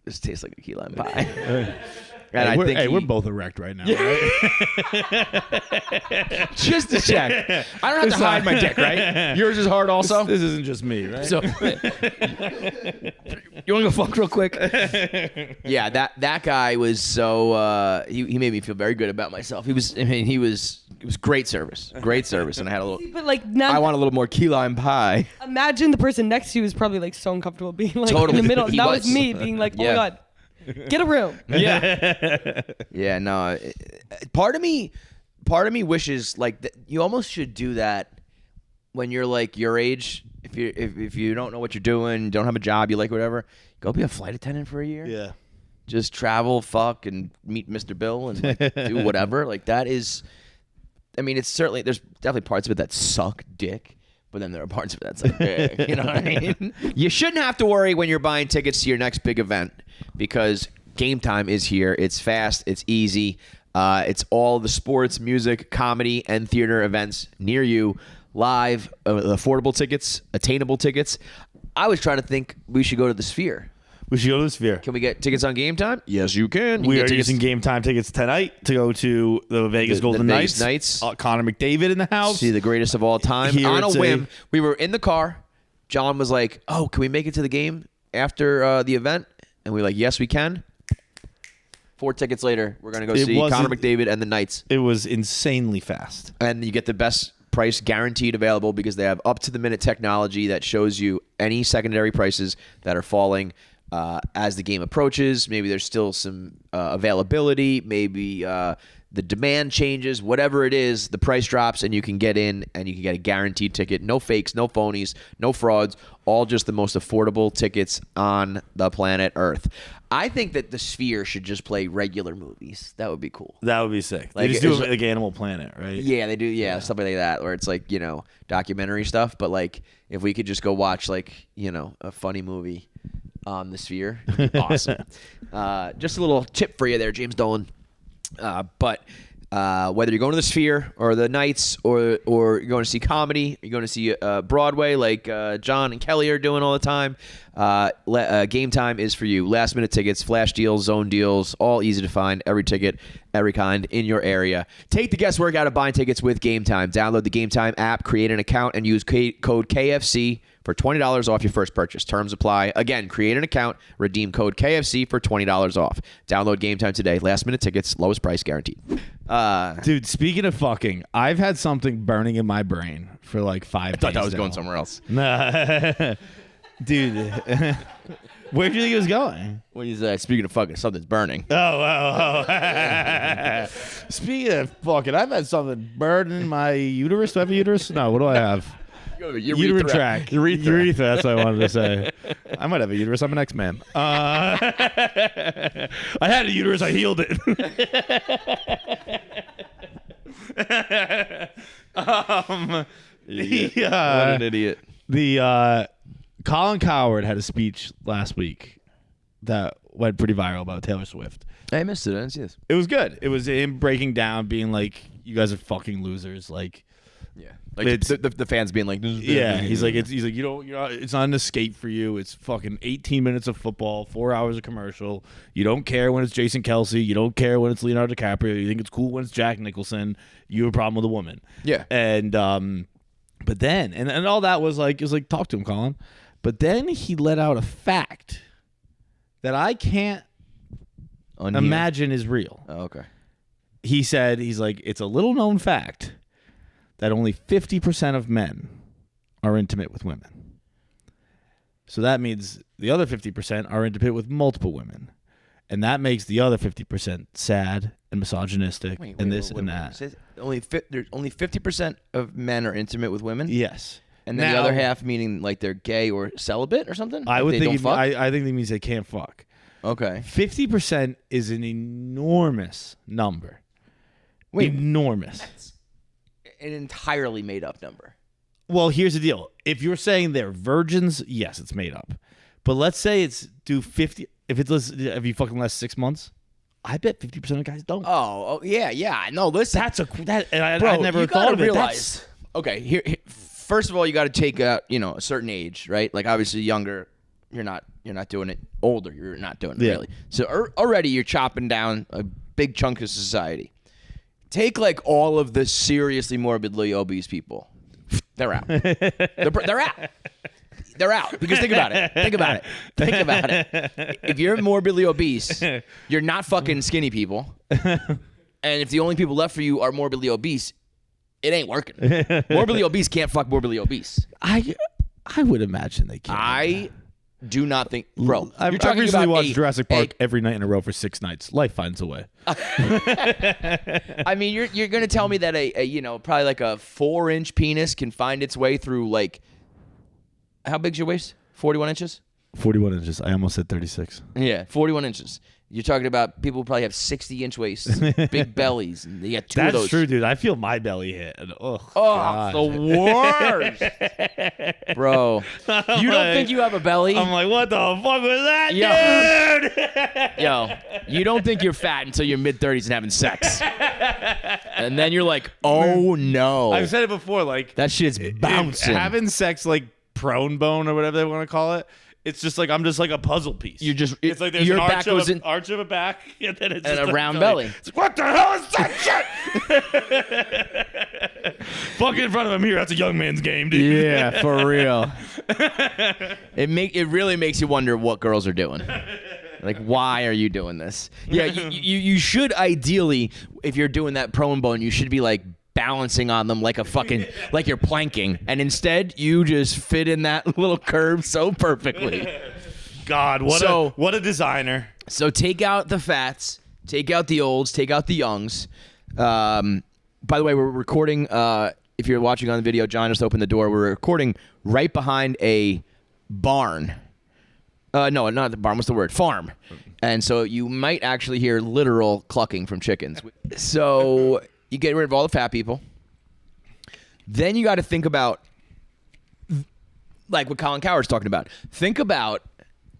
this tastes like a key lime pie. And we're both erect right now, right? Just to check. I don't have to hide my dick, right? Yours is hard also? This isn't just me, right? So, you want to go fuck real quick? Yeah, that guy was so he made me feel very good about myself. It was great service, and I had a little. But like now, I want a little more key lime pie. imagine the person next to you is probably like so uncomfortable being like Totally. in the middle. He That was. was me being like, oh Yeah. my God, get a room. Yeah, no. Part of me wishes like that you almost should do that when you're like your age. If you don't know what you're doing, don't have a job, you like whatever, go be a flight attendant for a year. Yeah. Just travel, fuck, and meet Mr. Bill and like, do whatever. Like that is, I mean, there's definitely parts of it that suck dick, but then there are parts of it that's like, big, you know what I mean? You shouldn't have to worry when you're buying tickets to your next big event because Gametime is here. It's fast. It's easy. It's all the sports, music, comedy, and theater events near you. Live, affordable tickets, attainable tickets. I was trying to think we should go to the Sphere. We should go to the Sphere. Can we get tickets on Game Time? Yes, you can. We get are tickets- using Game Time tickets tonight to go to the Vegas Golden Vegas Knights. Knights. Connor McDavid in the house. See the greatest of all time. Here On a it's whim, we were in the car. John was like, "Oh, can we make it to the game after the event?" And we were like, "Yes, we can." 4 tickets later, we're gonna go see Connor McDavid and the Knights. It was insanely fast. And you get the best price guaranteed available because they have up-to-the-minute technology that shows you any secondary prices that are falling as the game approaches. Maybe there's still some availability. Maybe the demand changes. Whatever it is, the price drops, and you can get in, and you can get a guaranteed ticket. No fakes, no phonies, no frauds. All just the most affordable tickets on the planet Earth. I think that the Sphere should just play regular movies. That would be cool. That would be sick. Like, They just do is- it like Animal Planet, right? Yeah, they do. Yeah, something like that, where it's like, documentary stuff. But like, if we could just go watch like, a funny movie on the Sphere, it'd be awesome. Just a little tip for you there, James Dolan. But whether you're going to the Sphere or the Knights or you're going to see comedy, you're going to see Broadway like John and Kelly are doing all the time, Game Time is for you. Last minute tickets, flash deals, zone deals, all easy to find. Every ticket, every kind in your area. Take the guesswork out of buying tickets with Game Time. Download the Game Time app, create an account, and use code KFC for $20 off your first purchase. Terms apply. Again, create an account, redeem code KFC for $20 off. Download Game Time today. Last minute tickets, lowest price guaranteed. Dude, speaking of fucking, I've had something burning in my brain for like 5 days. I thought that was now. going somewhere else. Nah. Dude, where do you think it was going? What is that? Speaking of fucking, something's burning. Oh. Speaking of fucking, I've had something burning in my uterus. Do I have a uterus? No, what do I have? Uterine tract. Urethra. That's what I wanted to say. I might have a uterus. I'm an X-Man. I had a uterus. I healed it. What an idiot. The Colin Cowherd had a speech last week that went pretty viral about Taylor Swift. I missed it. I didn't see this. It was good. It was him breaking down, being like, "You guys are fucking losers." Like, Yeah. Like It's- the fans being like, this is yeah, bad. he's like, it's not an escape for you. It's fucking 18 minutes of football, 4 hours of commercial. You don't care when it's Jason Kelsey. You don't care when it's Leonardo DiCaprio. You think it's cool when it's Jack Nicholson. You have a problem with a woman. Yeah. And but then and all that was like, it was like, talk to him, Colin. But then he let out a fact that I can't imagine is real. Oh, okay. He said, he's like, it's a little known fact that only 50% of men are intimate with women. So that means the other 50% are intimate with multiple women. And that makes the other 50% sad and misogynistic and this and that. There's only 50% of men are intimate with women? Yes. And then Now- the other half meaning like they're gay or celibate or something? I Like would they think don't fuck? I think that means they can't fuck. Okay. 50% is an enormous number. Wait. Enormous. An entirely made up number. Well, here's the deal. If you're saying they're virgins, yes, it's made up. But let's say it's 50. If you fucking last 6 months, I bet 50% of guys don't. Oh yeah. No, listen. And I Bro, never you thought gotta of it. realize. Okay, here. First of all, you got to take a certain age, right? Like obviously younger, you're not doing it. Older, you're not doing it really. So already you're chopping down a big chunk of society. Take like all of the seriously morbidly obese people. They're out. They're out. They're out. Because think about it. If you're morbidly obese, you're not fucking skinny people. And if the only people left for you are morbidly obese, it ain't working. Morbidly obese can't fuck morbidly obese. I would imagine they can. I do not think, bro. I've recently watched Jurassic Park every night in a row for 6 nights. Life finds a way. I mean, you're gonna tell me that a probably like a 4-inch penis can find its way through like, how big's your waist? 41 inches? 41 inches. I almost said 36. Yeah, 41 inches. You're talking about people who probably have 60-inch waists, big bellies, and they got two of That's those. true, dude. I feel my belly hit. And, Oh, God. the worst, bro. You don't think you have a belly? I'm like, what the fuck was that, dude? Yo, you don't think you're fat until you're mid-30s and having sex, and then you're like, oh no. I've said it before. Like that shit's bouncing. Having sex, like prone bone or whatever they want to call it, It's just like I'm just like a puzzle piece. It's like there's your an back goes in arch of a back, and then it's and just a like round belly. It's like, what the hell is that shit? Fuck in front of him here. That's a young man's game, dude. Yeah, for real. It really makes you wonder what girls are doing. Like, why are you doing this? Yeah, you should ideally, if you're doing that prone bone, you should be like balancing on them like a fucking like you're planking, and instead you just fit in that little curve so perfectly. God, what a designer. So take out the fats, take out the olds, take out the youngs. By the way, we're recording. If you're watching on the video, John just opened the door. We're recording right behind a barn. No, not the barn. What's the word? Farm. And so you might actually hear literal clucking from chickens. So you get rid of all the fat people. Then you got to think about, like what Colin Cowherd's talking about. Think about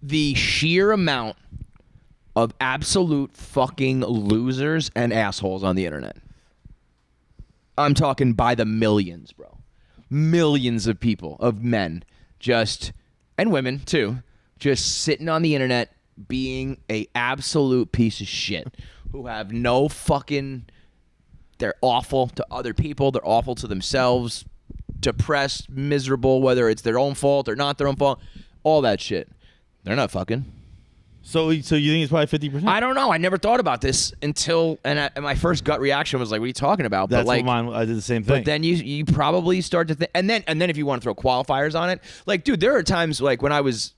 the sheer amount of absolute fucking losers and assholes on the internet. I'm talking by the millions, bro. Millions of people, of men, and women too, just sitting on the internet being a absolute piece of shit who have no fucking... They're awful to other people. They're awful to themselves. Depressed, miserable, whether it's their own fault or not their own fault. All that shit. They're not fucking. So you think it's probably 50%? I don't know. I never thought about this until... And my first gut reaction was like, what are you talking about? That's but like, what mine... I did the same thing. But then you probably start to think... And then if you want to throw qualifiers on it, like, dude, there are times like when I was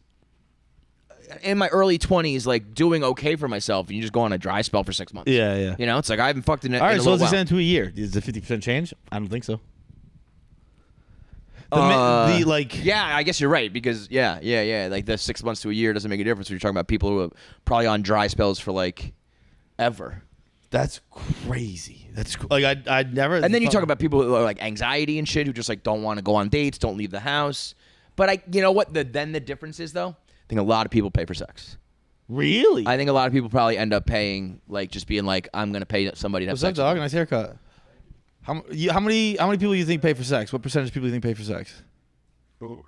in my early 20s, like doing okay for myself, and you just go on a dry spell for 6 months. Yeah. You know, it's like I haven't fucked in it. All right, in a so little let's while. extend to a year. Is it 50% change? I don't think so. Yeah, I guess you're right because yeah. Like the 6 months to a year doesn't make a difference when you're talking about people who are probably on dry spells for like ever. That's crazy. That's like I never. And then you talk about people who are like anxiety and shit who just like don't want to go on dates, don't leave the house. But you know what? Then the difference is though. I think a lot of people pay for sex. Really? I think a lot of people probably end up paying, like, just being like, I'm gonna pay somebody to have What's up, sex. dog? Nice haircut. How many people do you think pay for sex? What percentage of people do you think pay for sex? 20.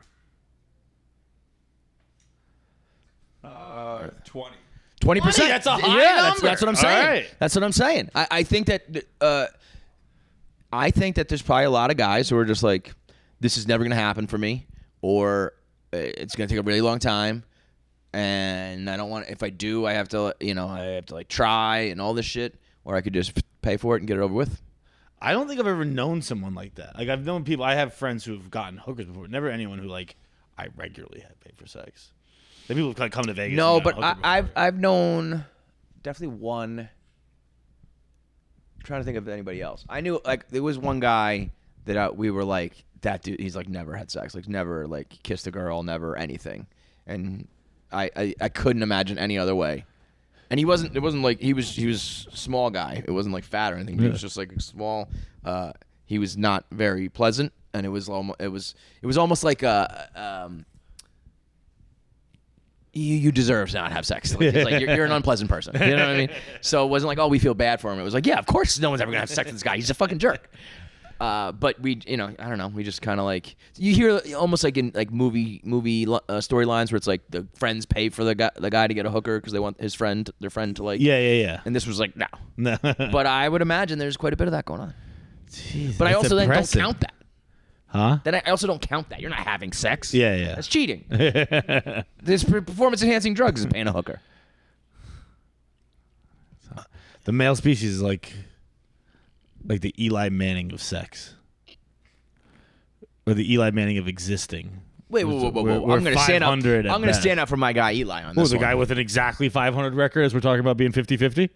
20%. That's a high number. That's what I'm saying. All right. That's what I'm saying. I think that there's probably a lot of guys who are just like, this is never gonna happen for me, or it's gonna take a really long time, and I don't want. If I do, I have to like try and all this shit, or I could just pay for it and get it over with. I don't think I've ever known someone like that. Like I've known people. I have friends who have gotten hookers before. Never anyone who like I regularly have paid for sex. Like people who come to Vegas. No, and but got a hooker before. I've known definitely one. I'm trying to think of anybody else. I knew like there was one guy that we were like, that dude. He's like never had sex, like never like kissed a girl, never anything, and I couldn't imagine any other way. And it wasn't like he was a small guy. It wasn't like fat or anything. He was just like small. He was not very pleasant, and it was almost like you deserve to not have sex. Like, it's like you're an unpleasant person. You know what I mean? So it wasn't like, oh, we feel bad for him. It was like, yeah, of course no one's ever gonna have sex with this guy. He's a fucking jerk. But we, I don't know. We just kind of like, you hear almost like in like movie storylines where it's like the friends pay for the guy to get a hooker because they want their friend to like. Yeah. And this was like, no. No. But I would imagine there's quite a bit of that going on. Jeez, but I also then don't depressing. count that. Huh? Then I also don't count that. You're not having sex. Yeah. That's cheating. This performance enhancing drugs is paying a hooker. The male species is like the Eli Manning of sex, or the Eli Manning of existing. Wait, whoa. We're I'm gonna stand up. 500 at I'm gonna best. stand up for my guy Eli on Who's this the one. guy with an exactly 500 record? As we're talking about being 50-50?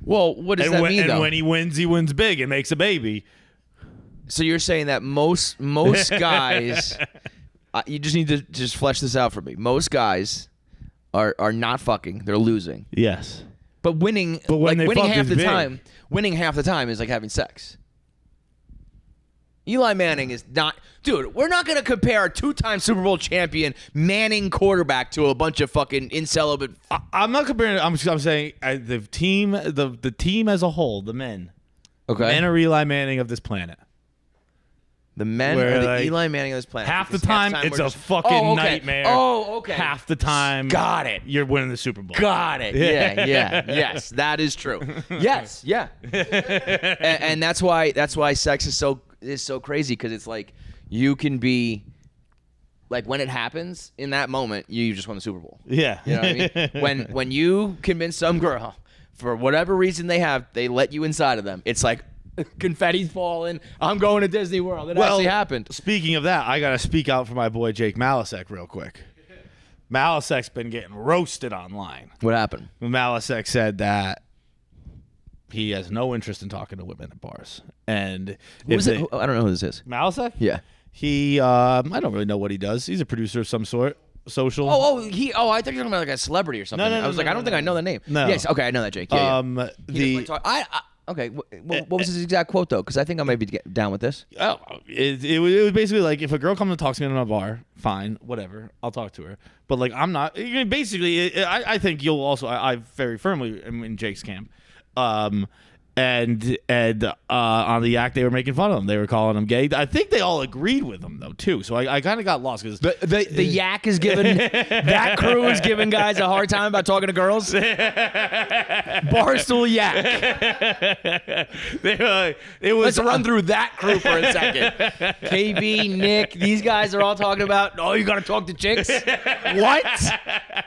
Well, what does that mean and though? when he wins big and makes a baby. So you're saying that most guys, you just need to just flesh this out for me. Most guys are not fucking; they're losing. Yes. But winning, But when they winning fuck half is the big. time. Winning half the time is like having sex. Eli Manning is not, dude. We're not gonna compare a two-time Super Bowl champion Manning quarterback to a bunch of fucking incelibate. I'm not comparing. I'm saying the team, the team as a whole, the men. Okay. Men are Eli Manning of this planet. The men Where, are the like, Eli Manning of this planet. half the Because time, we're it's a just- fucking nightmare. Oh, okay. Half the time, Got it. you're winning the Super Bowl. Got it. Yeah. Yes, that is true. Yes, yeah. and that's why sex is so crazy, because it's like you can be like, when it happens in that moment, you just won the Super Bowl. Yeah. You know what I mean? When you convince some girl, for whatever reason they let you inside of them, it's like confetti's falling. I'm going to Disney World. It actually happened. Speaking of that, I got to speak out for my boy Jake Malasek real quick. Malasek's been getting roasted online. What happened? Malasek said that he has no interest in talking to women at bars. And I don't know who this is. Malasek? Yeah. He, I don't really know what he does. He's a producer of some sort. Social. I thought you were talking about like a celebrity or something. No, I was like, I don't think I know the name. No. Yes. Okay, I know that, Jake. Yeah. Okay. What was his exact quote though? Because I think I might be down with this. Oh, it was basically like, if a girl comes and talks to me in a bar, fine, whatever, I'll talk to her. But like, I'm not. Basically, I think you'll also. I very firmly am in Jake's camp. And on the yak, they were making fun of him. They were calling him gay. I think they all agreed with him though too. So I kind of got lost because The yak is giving that crew is giving guys a hard time about talking to girls. Barstool yak. Let's run through that crew for a second. KB, Nick, these guys are all talking about. Oh, you got to talk to chicks. What?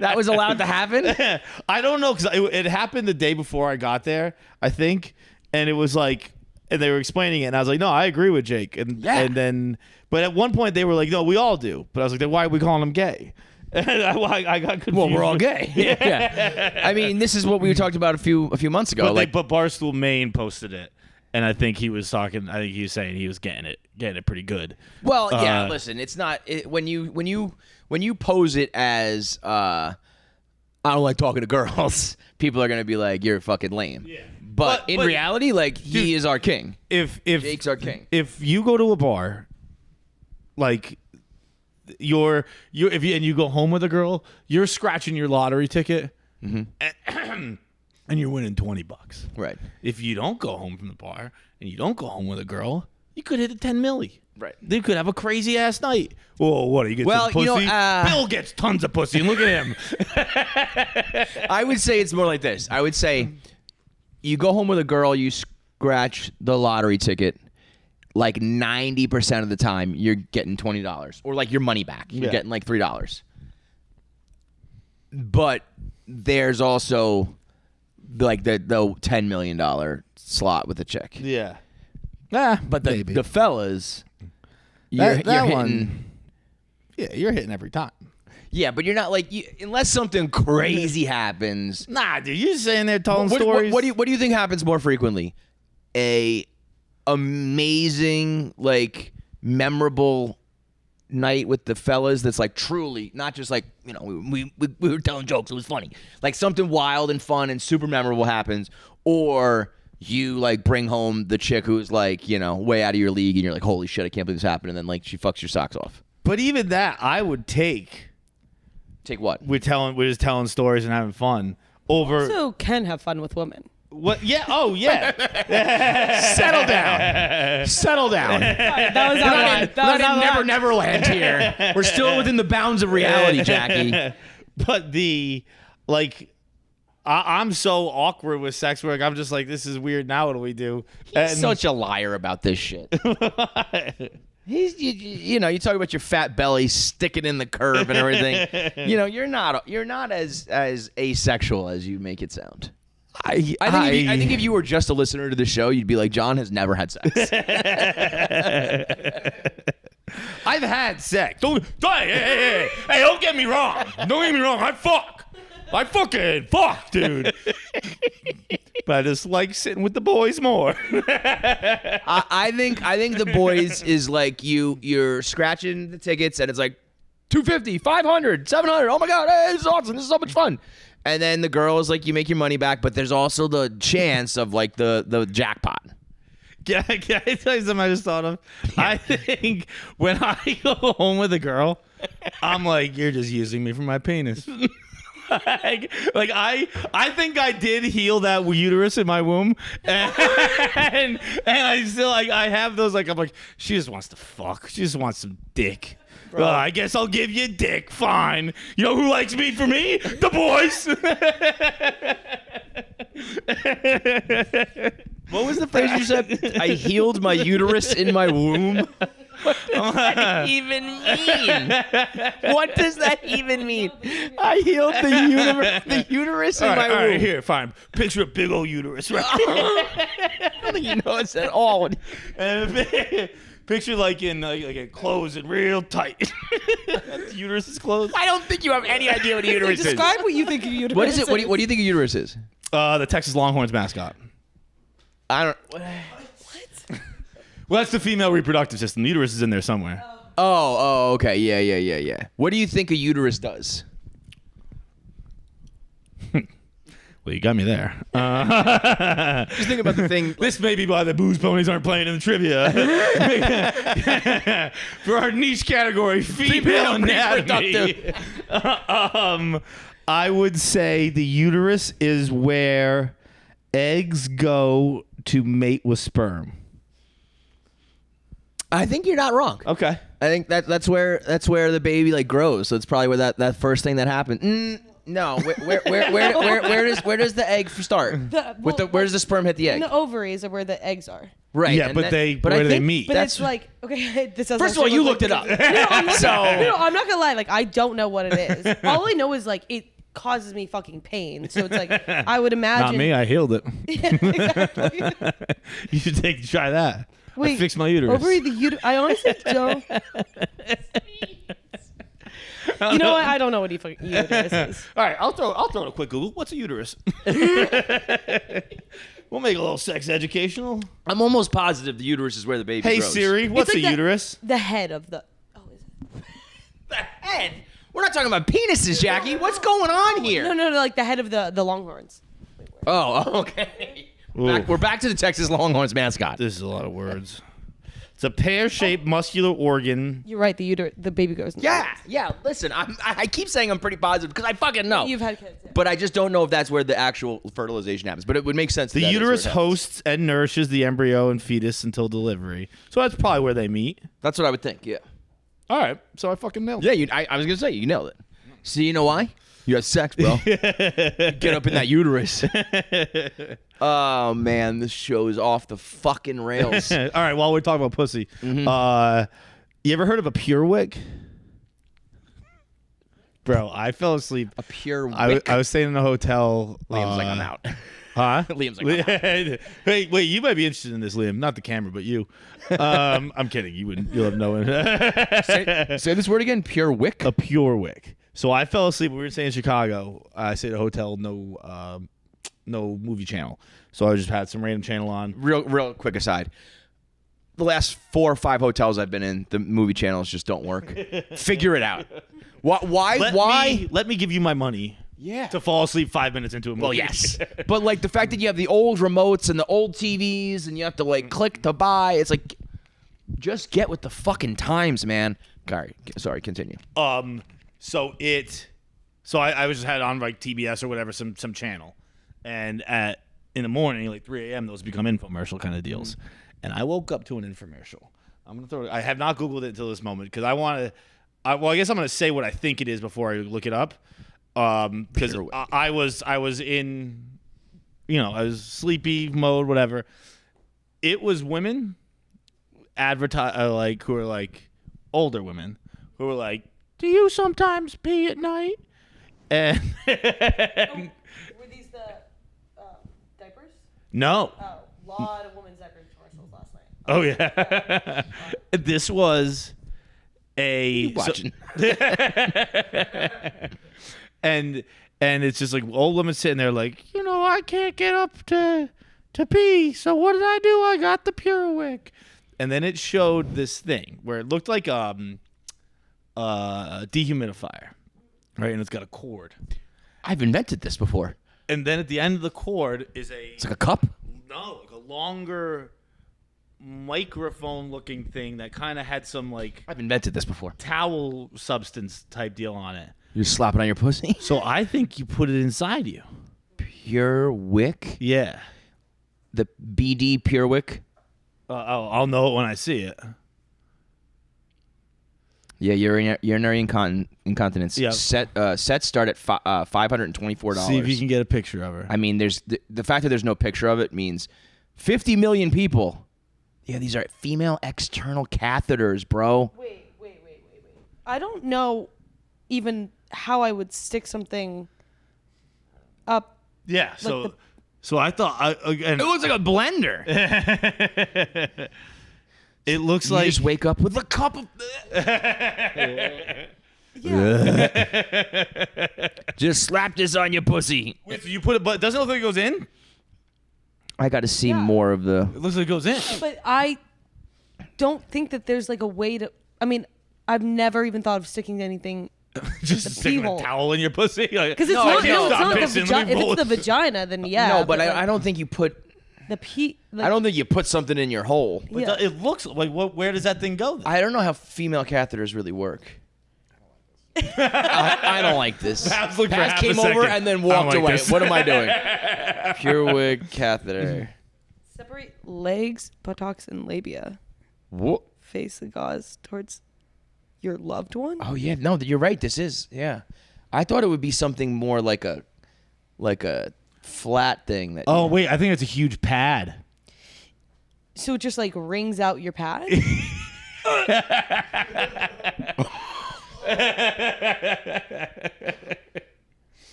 That was allowed to happen? I don't know, because it happened the day before I got there, I think. And it was like, and they were explaining it, and I was like, no, I agree with Jake. And then, but at one point they were like, no, we all do. But I was like, then why are we calling him gay? And I got confused. Well, we're all gay. Yeah. I mean, this is what we talked about a few months ago. But Barstool Maine posted it, and I think he was talking. I think he was saying he was getting it pretty good. Well, yeah. Listen, it's not when you pose it as I don't like talking to girls. People are gonna be like, you're fucking lame. Yeah. But in reality, like, he is our king. If Jake's our king. If you go to a bar, like, and you go home with a girl, you're scratching your lottery ticket, and you're winning $20. Right. If you don't go home from the bar and you don't go home with a girl, you could hit a 10 milli. Right. They could have a crazy ass night. Well, what, you get some pussy? Bill gets tons of pussy, and look at him. I would say it's more like this. I would say you go home with a girl, you scratch the lottery ticket, like 90% of the time you're getting $20 or like your money back. You're getting like $3. But there's also like the $10 million slot with the chick. Yeah. But the fellas, you're hitting. Yeah, you're hitting every time. Yeah, but you're not like unless something crazy happens. Nah, dude, you're just sitting there telling stories. What do you think happens more frequently? A amazing, like, memorable night with the fellas that's like truly not just like, you know, we were telling jokes, it was funny, like something wild and fun and super memorable happens, or you like bring home the chick who's like, you know, way out of your league and you're like, holy shit, I can't believe this happened, and then like she fucks your socks off. But even that, I would take what? We're just telling stories and having fun over. Also can have fun with women. What? Yeah. Oh, yeah. Settle down. That was our line. Neverland here. We're still within the bounds of reality, Jackie. But I'm so awkward with sex work. I'm just like, this is weird. Now what do we do? He's such a liar about this shit. He's, you know, you talk about your fat belly sticking in the curve and everything. You know, you're not as asexual as you make it sound. I think if you were just a listener to the show, you'd be like, John has never had sex. I've had sex. Hey, don't get me wrong. Don't get me wrong. I fucking fuck, dude. But I just like sitting with the boys more. I think the boys is like you're scratching the tickets and it's like $250, $500, $700. Oh my god, hey, this is awesome. This is so much fun. And then the girl is like, you make your money back, but there's also the chance of like the jackpot. Can I tell you something I just thought of? I think when I go home with a girl, I'm like, you're just using me for my penis. Like I think I did heal that uterus in my womb, and I still I have those I'm like, she just wants to fuck. She just wants some dick. I guess I'll give you dick. Fine. You know who likes me for me? The boys. What was the phrase you said? I healed my uterus in my womb. What does that even mean? What does that even mean? I healed the uterus in my womb. All right, here, fine. Picture a big old uterus, right? I don't think he knows at all. And picture in clothes and real tight. The uterus is closed. I don't think you have any idea what a uterus is. Describe what you think a uterus What is it? What do you think a uterus is? The Texas Longhorns mascot. I don't. What? Well, that's the female reproductive system. The uterus is in there somewhere. Oh, okay. Yeah. What do you think a uterus does? Well, you got me there. Just think about the thing. This may be why the booze ponies aren't playing in the trivia. For our niche category, female anatomy. I would say the uterus is where eggs go to mate with sperm. I think you're not wrong. Okay. I think that's where the baby grows. So it's probably where that first thing that happened. No, where does the egg start? Where does the sperm hit the egg? The ovaries are where the eggs are. Right. Yeah, where do they meet? But it's okay. This sounds First of all, you looked it up. No, I'm not gonna lie. I don't know what it is. All I know is it causes me fucking pain. So it's I would imagine. Not me. I healed it. Yeah, exactly. You should try that. Wait, I fixed my uterus. Ovary, the uterus. I honestly don't. You know what? I don't know what uterus is. All right, I'll throw in a quick Google. What's a uterus? We'll make it a little sex educational. I'm almost positive the uterus is where the baby Hey grows. Siri, what's a uterus? The head of the. Oh, is it? The head? We're not talking about penises, Jackie. What's going on here? No, like the head of the Longhorns. Oh, okay. We're back to the Texas Longhorns mascot. This is a lot of words. It's a pear-shaped muscular organ. You're right. The baby goes. In the uterus. Yeah. Listen, I keep saying I'm pretty positive because I fucking know. You've had kids. Yeah. But I just don't know if that's where the actual fertilization happens. But it would make sense. The uterus hosts and nourishes the embryo and fetus until delivery. So that's probably where they meet. That's what I would think. Yeah. All right. So I fucking nailed it. Yeah. I was gonna say you nailed it. So you know why? You have sex, bro. Get up in that uterus. Oh man, this show is off the fucking rails. All right. While we're talking about pussy, you ever heard of a Purewick? Bro, I fell asleep. A Purewick. I was staying in a hotel. Liam's I'm out. Huh? Liam's I'm out. Hey, wait, you might be interested in this, Liam. Not the camera, but you. I'm kidding. You wouldn't. You'll have no one. Say this word again. Purewick. A Purewick. So I fell asleep. We were staying in Chicago. I stayed at a hotel. No movie channel. So I just had some random channel on. Real quick aside. The last 4 or 5 hotels I've been in, the movie channels just don't work. Figure it out. Why? Let me give you my money. Yeah. To fall asleep 5 minutes into a movie. Well, yes. But the fact that you have the old remotes and the old TVs and you have to click to buy, it's just get with the fucking times, man. Sorry, continue. So I was just had on TBS or whatever, some channel, and in the morning 3 a.m. those become infomercial kind of deals, and I woke up to an infomercial. I have not Googled it until this moment because I guess I'm gonna say what I think it is before I look it up, because I was in, I was sleepy mode, whatever. It was women advertise who are older women who were do you sometimes pee at night? And Were these the diapers? No. Oh, a lot of women's diaper commercials last night. Oh yeah. This was a watching. and it's just old women sitting there I can't get up to pee. So what did I do? I got the Purewick. And then it showed this thing where it looked like a dehumidifier, right? And it's got a cord. I've invented this before. And then at the end of the cord is It's like a cup? No, a longer microphone-looking thing that kind of had some I've invented this before. towel substance type deal on it. You're slapping on your pussy? So I think you put it inside you. Purewick? Yeah. The BD Purewick? I'll know it when I see it. Yeah, urinary incontinence. Yeah. Sets start at $524. See if you can get a picture of her. I mean, there's the fact that there's no picture of it means 50 million people. Yeah, these are female external catheters, bro. Wait. I don't know even how I would stick something up. Yeah. So I thought again. It looks like a blender. It looks You like just wake up with a cup of. Just slap this on your pussy. Wait, so you put it, but doesn't it look like it goes in? I got to see Yeah. more of the. It looks like it goes in. But I don't think that there's like a way to. I mean, I've never even thought of sticking anything. Just sticking a pee-hole. towel in your pussy. Because Because it's I not. can't No, it's stop not the pissing. vagina. Let me If roll it's the it. vagina, then yeah. No, but like, I don't think you put. the pee. Like, I don't think you put something in your hole. But Yeah. it looks like where does that thing go? Then? I don't know how female catheters really work. I don't like this. Paz looked for Paz half a came over second. and then I don't walked like away. this. What am I doing? Purewick catheter. Separate legs, buttocks, and labia. Whoa. Face the gauze towards your loved one. Oh yeah, no, you're right. This is I thought it would be something more like a flat thing that. Oh wait, I think it's a huge pad. So it just like wrings out your pad.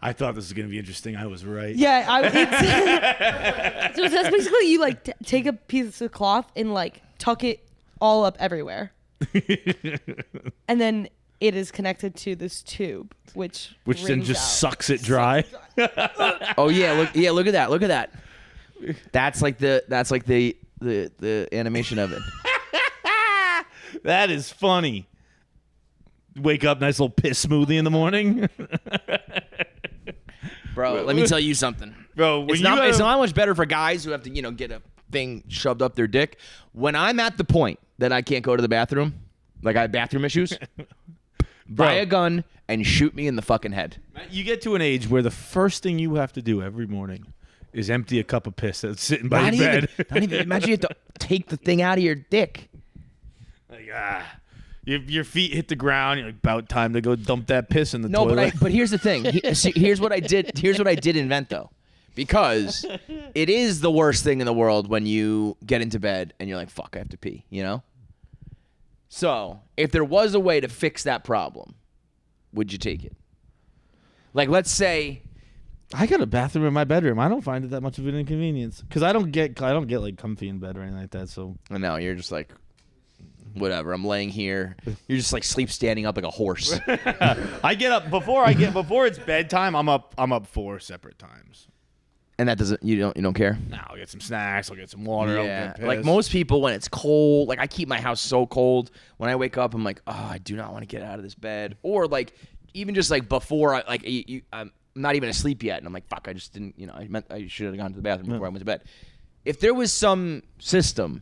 I thought this was gonna be interesting. I was right. Yeah, so that's basically you like take a piece of cloth and like tuck it all up everywhere, and then it is connected to this tube, which Which then wrings just out. sucks it dry. Oh yeah, look at that. Look at that. That's like the animation of it. That is funny. Wake up, nice little piss smoothie in the morning. Bro, let me tell you something. Bro, when It's you not, gotta- it's not much better for guys who have to, get a thing shoved up their dick. When I'm at the point that I can't go to the bathroom, like I have bathroom issues, buy a gun and shoot me in the fucking head. You get to an age where the first thing you have to do every morning is empty a cup of piss that's sitting by your bed. Not even, imagine you have to take the thing out of your dick. Like, your feet hit the ground. You're like, about time to go dump that piss in the No, toilet. but here's the thing. Here's what I did. Here's what I did invent though, because it is the worst thing in the world when you get into bed and you're like, "Fuck, I have to pee," So if there was a way to fix that problem, would you take it? Like, let's say. I got a bathroom in my bedroom. I don't find it that much of an inconvenience because I don't get like comfy in bed or anything like that. So No, you're just like, whatever. I'm laying here. You're just like sleep standing up like a horse. I get up before it's bedtime. I'm up 4 separate times. And that doesn't. You don't care. Now I'll get some snacks. I'll get some water. I'll Yeah, get pissed. like most people, when it's cold, like I keep my house so cold. When I wake up, I'm like, oh, I do not want to get out of this bed. Or like, even just like before, I'm not even asleep yet, and I'm like, fuck, I just didn't. I should have gone to the bathroom before I went to bed. If there was some system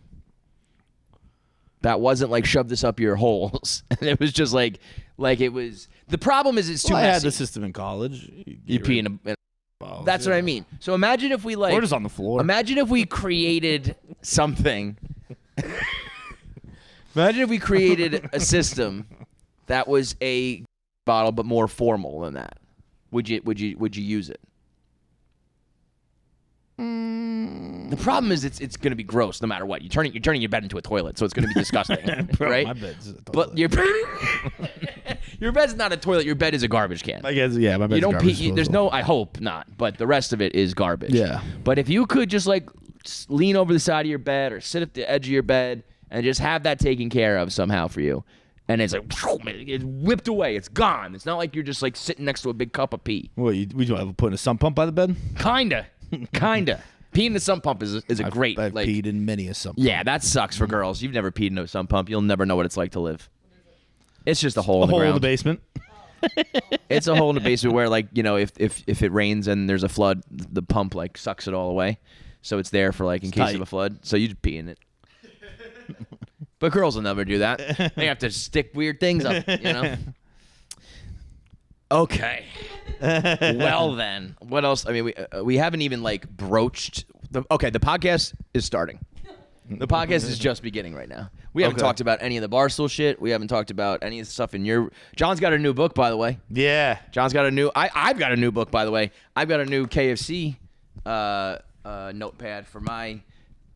that wasn't like shove this up your holes, and it was just like it was. The problem is it's too I had messy. the system in college. You pee in a. That's what I mean. So imagine if we like. Or just on the floor. Imagine if we created something. Imagine if we created a system that was a bottle but more formal than that. Would you use it? The problem is it's going to be gross no matter what. You're turning your bed into a toilet, so it's going to be disgusting, Bro, right? my bed's a toilet. But your bed's not a toilet. Your bed is a garbage can. I guess, yeah, my bed's You don't garbage pee. There's disposal. no. I hope not. But the rest of it is garbage. Yeah. But if you could just like lean over the side of your bed or sit at the edge of your bed and just have that taken care of somehow for you, and it's like it's whipped away. It's gone. It's not like you're just like sitting next to a big cup of pee. What, we do have putting a sump pump by the bed? Kinda. Peeing in the sump pump is a great. I've like, peed in many a sump. yeah, that sucks for girls. You've never peed in a sump pump. You'll never know what it's like to live. It's just a hole A in the hole in ground. the basement. It's a hole in the basement where, like, if it rains and there's a flood, the pump like sucks it all away, so it's there for like in case tight. of a flood. So you just pee in it. But girls will never do that. They have to stick weird things up, you know? Okay. Well, then. What else? I mean, we haven't even, like, broached. The podcast is starting. The podcast is just beginning right now. We haven't talked about any of the Barstool shit. We haven't talked about any of the stuff in your... John's got a new book, by the way. Yeah. John's got a new... I've got a new book, by the way. I've got a new KFC notepad for my,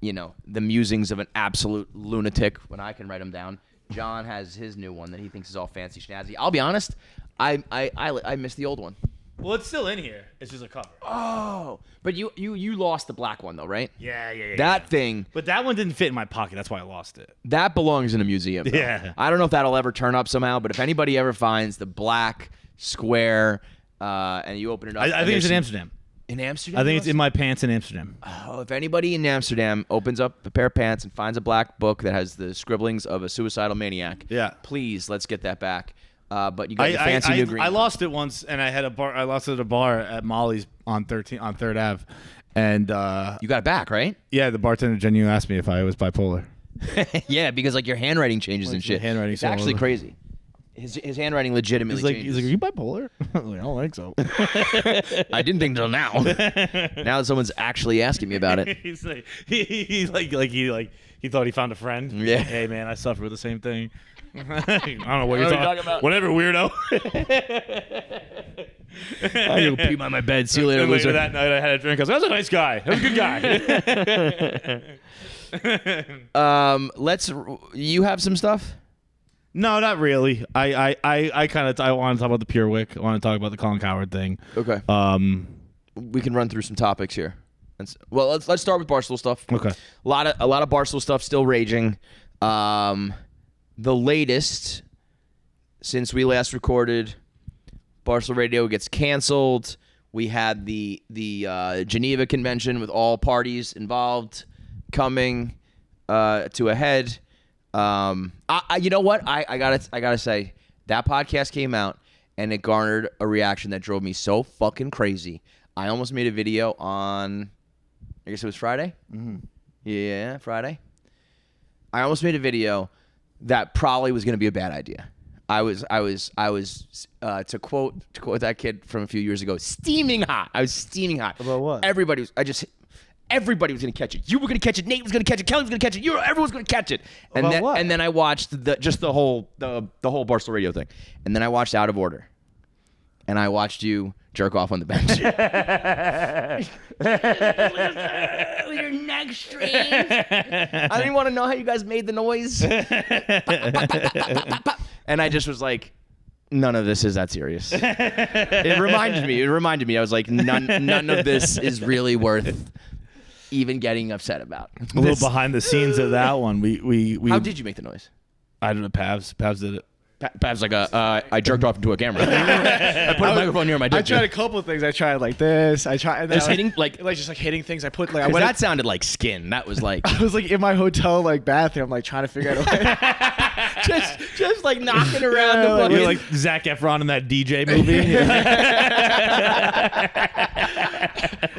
the musings of an absolute lunatic when I can write them down. John has his new one that he thinks is all fancy schnazzy. I'll be honest, I miss the old one. Well, it's still in here. It's just a cover. Oh, but you lost the black one though, right? Yeah. That thing. But that one didn't fit in my pocket. That's why I lost it. That belongs in a museum. Though. Yeah. I don't know if that'll ever turn up somehow, but if anybody ever finds the black square and you open it up, I think it's in Amsterdam. In Amsterdam? I think it's in my pants in Amsterdam. Oh, if anybody in Amsterdam opens up a pair of pants and finds a black book that has the scribblings of a suicidal maniac, please let's get that back. But you got the fancy new green. I lost it once, and I lost it at a bar at Molly's on 3rd Ave, and you got it back, right? Yeah, the bartender genuinely asked me if I was bipolar. Yeah, because like your handwriting changes and shit. Handwriting, it's actually crazy. His handwriting legitimately changes. He's like, are you bipolar? I don't think so. I didn't think until now. Now that someone's actually asking me about it. He's like, he thought he found a friend. Yeah. Like, hey man, I suffer with the same thing. I don't know what you're talking about. Whatever, weirdo. I go pee by my bed. See you later, loser. That night I had a drink. I was like, that's a nice guy. That's a good guy. You have some stuff? No, not really. I want to talk about the Purewick. I want to talk about the Colin Cowherd thing. Okay. We can run through some topics here. Well, let's start with Barstool stuff. Okay. A lot of Barstool stuff still raging. The latest since we last recorded, Barstool Radio gets canceled. We had the Geneva Convention with all parties involved coming to a head. You know what? I gotta say that podcast came out and it garnered a reaction that drove me so fucking crazy. I almost made a video on, I guess it was Friday. Mm-hmm. Yeah, Friday. I almost made a video that probably was gonna be a bad idea. I was to quote that kid from a few years ago, steaming hot. I was steaming hot. About what? Everybody was going to catch it. You were going to catch it. Nate was going to catch it. Kelly was going to catch it. Everyone's going to catch it. And then, what? And then I watched the whole Barstool Radio thing. And then I watched Out of Order. And I watched you jerk off on the bench. With your neck strained. I didn't want to know how you guys made the noise. And I just was like, none of this is that serious. It reminded me. I was like, none of this is really worth even getting upset about. A little behind the scenes of that one. We How did you make the noise? I don't know. Pavs did it. Pav's like I jerked off into a camera. I put a microphone near my dick. I tried a couple of things. I tried like this. I tried just hitting just hitting things. I put like that sounded like skin. That was like I was like in my hotel bathroom, like trying to figure out a way. just like knocking around the fucking. You're like Zac Efron in that DJ movie.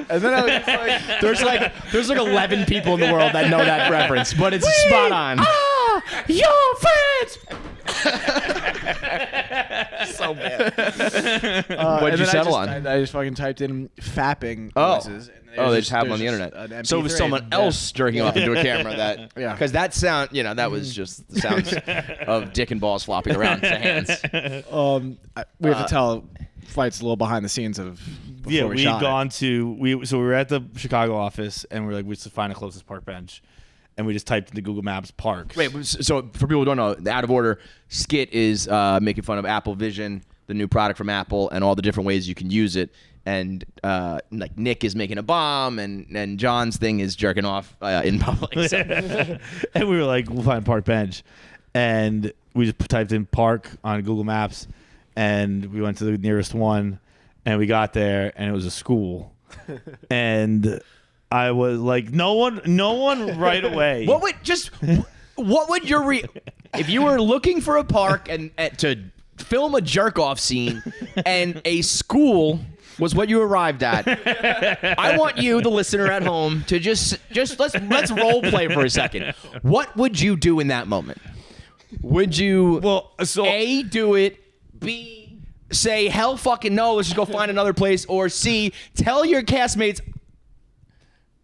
And then I was just like, there's like 11 people in the world that know that reference, but it's spot on. Your friends. So bad. What'd you settle on? I just fucking typed in fapping noises. And they just have them on the internet. So it was someone else jerking off into a camera because that sound, that was just the sounds of dick and balls flopping around to hands. We have to tell Fight's a little behind the scenes of before we shot we were at the Chicago office and we're like, we should find the closest park bench. And we just typed into Google Maps parks. Wait, so for people who don't know, the Out of Order skit is making fun of Apple Vision, the new product from Apple, and all the different ways you can use it. And like Nick is making a bomb, and John's thing is jerking off in public. So. And we were like, we'll find park bench. And we just typed in park on Google Maps, and we went to the nearest one, and we got there, and it was a school. And I was like, no one right away. What would your if you were looking for a park and to film a jerk off scene and a school was what you arrived at. I want you, the listener at home, to just let's role play for a second. What would you do in that moment? Would you A, do it, B, say hell fucking no, let's just go find another place, or C, tell your castmates?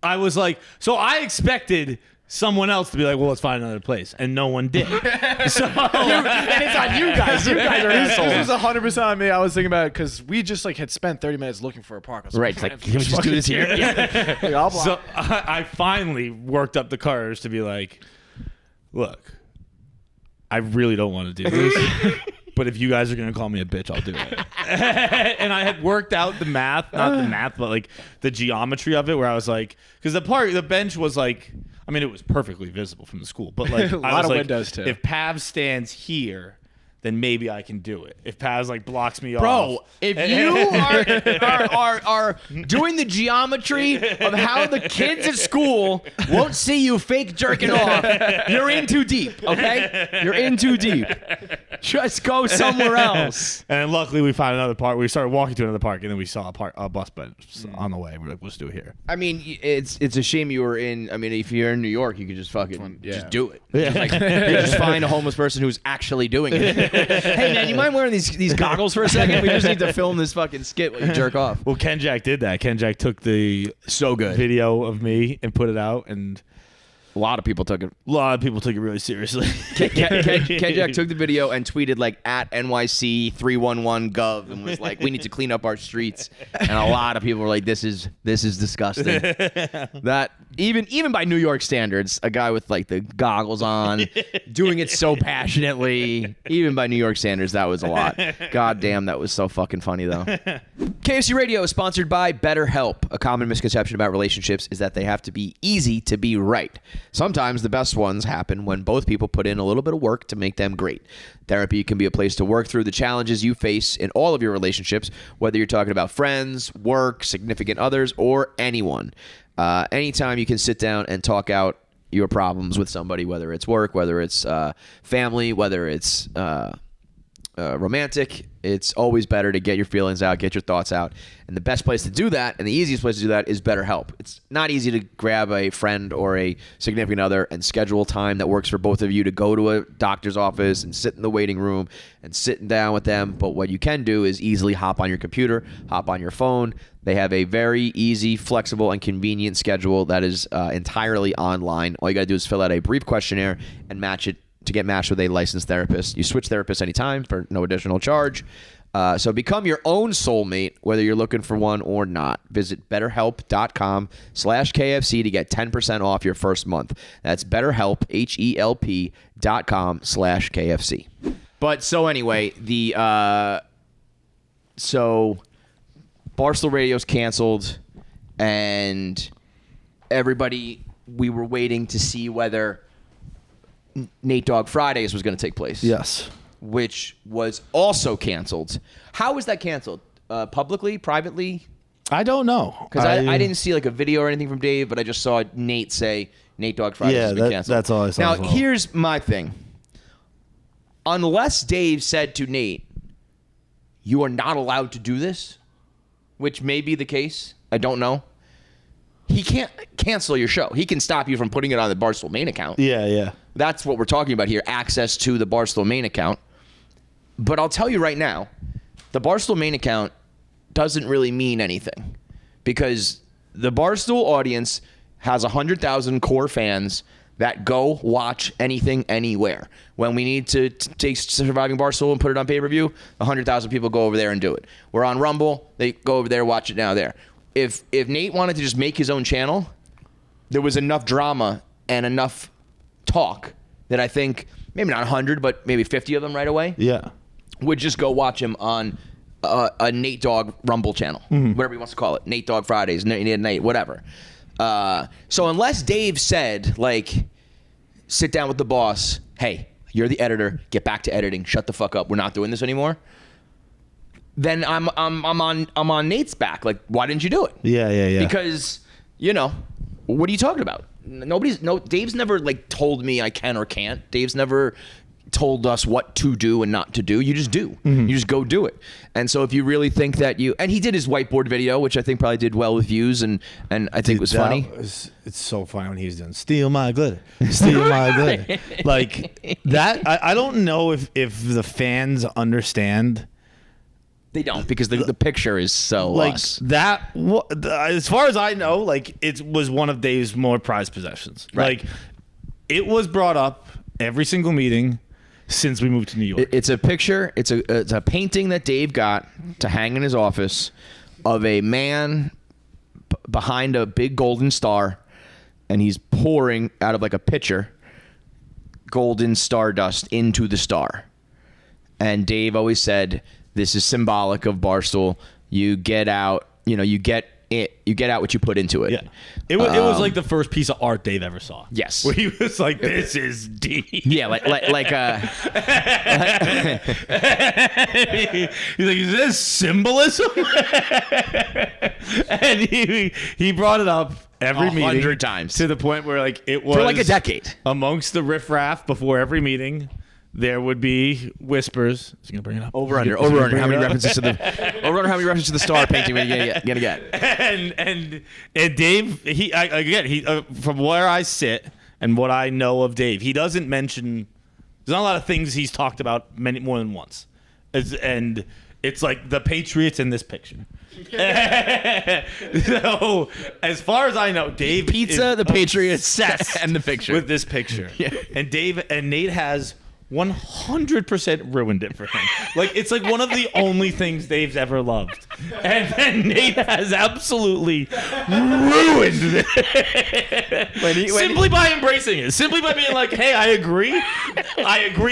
I was like, so I expected someone else to be like, well, let's find another place, and no one did. And it's on you guys. You guys are assholes. This was 100% on me. I was thinking about it because we just like had spent 30 minutes looking for a park. Right. It's like, can we just do this here? Yeah. Like, so I finally worked up the courage to be like, look, I really don't want to do this. But if you guys are going to call me a bitch, I'll do it. And I had worked out the math, not the math, but like the geometry of it, where I was like, because the bench was like, I mean, it was perfectly visible from the school, but like a lot of windows too. If Pav stands here, then maybe I can do it. If Paz like blocks me off, bro, if you are doing the geometry of how the kids at school won't see you fake jerking off, you're in too deep. Okay, you're in too deep. Just go somewhere else. And luckily, we found another park. We started walking to another park, and then we saw a bus bench on the way. We're like, let's do it here. I mean, it's a shame you were in. I mean, if you're in New York, you could just fucking just do it. Yeah. Just, like, you just find a homeless person who's actually doing it. Hey man, you mind wearing these goggles for a second? We just need to film this fucking skit while you jerk off. Well, Ken Jack did that. Ken Jack took the video of me and put it out, and a lot of people took it. A lot of people took it really seriously. Ken Jack took the video and tweeted like at NYC 311gov and was like, "We need to clean up our streets." And a lot of people were like, "This is disgusting." That even by New York standards, a guy with like the goggles on, doing it so passionately, even by New York standards, that was a lot. God damn, that was so fucking funny though. KFC Radio is sponsored by Betterhelp. A common misconception about relationships is that they have to be easy to be right. Sometimes the best ones happen when both people put in a little bit of work to make them great. Therapy can be a place to work through the challenges you face in all of your relationships, whether you're talking about friends, work, significant others, or anyone. Anytime you can sit down and talk out your problems with somebody, whether it's work, whether it's family, whether it's romantic, it's always better to get your feelings out, get your thoughts out. And the best place to do that, and the easiest place to do that, is BetterHelp. It's not easy to grab a friend or a significant other and schedule time that works for both of you to go to a doctor's office and sit in the waiting room and sit down with them. But what you can do is easily hop on your computer, hop on your phone. They have a very easy, flexible, and convenient schedule that is entirely online. All you got to do is fill out a brief questionnaire and match it to get matched with a licensed therapist. You switch therapists anytime for no additional charge. So become your own soulmate, whether you're looking for one or not. Visit BetterHelp.com/KFC to get 10% off your first month. That's BetterHelp, HELP.com/KFC. But so anyway, so Barstool Radio's canceled, and everybody, we were waiting to see whether Nate Dogg Fridays was going to take place. Yes. Which was also canceled. How was that canceled? Publicly? Privately? I don't know. Because I didn't see like a video or anything from Dave, but I just saw Nate say Nate Dogg Fridays has been canceled. That's all I saw. Now, here's my thing. Unless Dave said to Nate, "You are not allowed to do this," which may be the case, I don't know. He can't cancel your show. He can stop you from putting it on the Barstool main account. Yeah. That's what we're talking about here, access to the Barstool main account. But I'll tell you right now, the Barstool main account doesn't really mean anything because the Barstool audience has 100,000 core fans that go watch anything, anywhere. When we need to take Surviving Barstool and put it on pay-per-view, 100,000 people go over there and do it. We're on Rumble. They go over there, watch it now there. If Nate wanted to just make his own channel, there was enough drama and enough talk that I think maybe not 100, but maybe 50 of them right away would just go watch him on a Nate Dogg Rumble channel, whatever he wants to call it, Nate Dogg Fridays, Nate, whatever. So unless Dave said, like, sit down with the boss, hey, you're the editor, get back to editing, shut the fuck up, we're not doing this anymore, then I'm on Nate's back. Like, why didn't you do it? Yeah. Because, what are you talking about? Dave's never like told me I can or can't. Dave's never told us what to do and not to do. You just do. You just go do it. And so if you really think that and he did his whiteboard video, which I think probably did well with views, and I think was funny. It's so funny when he was doing steal my glitter, steal my glitter. Like that. I don't know if the fans understand. They don't, because the picture is so like us. that. As far as I know, like it was one of Dave's more prized possessions. Right. Like it was brought up every single meeting since we moved to New York. It's a picture. It's a painting that Dave got to hang in his office of a man behind a big golden star, and he's pouring out of like a pitcher golden stardust into the star. And Dave always said, this is symbolic of Barstool. You get out, you get out what you put into it. Yeah. It was like the first piece of art Dave ever saw. Yes. Where he was like, this is deep. Yeah, like He's like, is this symbolism? And he brought it up every meeting 100 times. to the point where like it was for like a decade. Amongst the riffraff before every meeting. There would be whispers. Is he gonna bring it up? Over under. How many references to the star painting are you gonna get? And Dave, he from where I sit and what I know of Dave, he doesn't mention. There's not a lot of things he's talked about more than once, and it's like the Patriots in this picture. So as far as I know, Dave Pizza, is the Patriots, obsessed and the picture with this picture. Yeah. And Nate has 100% ruined it for him. Like it's like one of the only things Dave's ever loved, and Nate has absolutely ruined it. Simply by embracing it, simply by being like, "Hey, I agree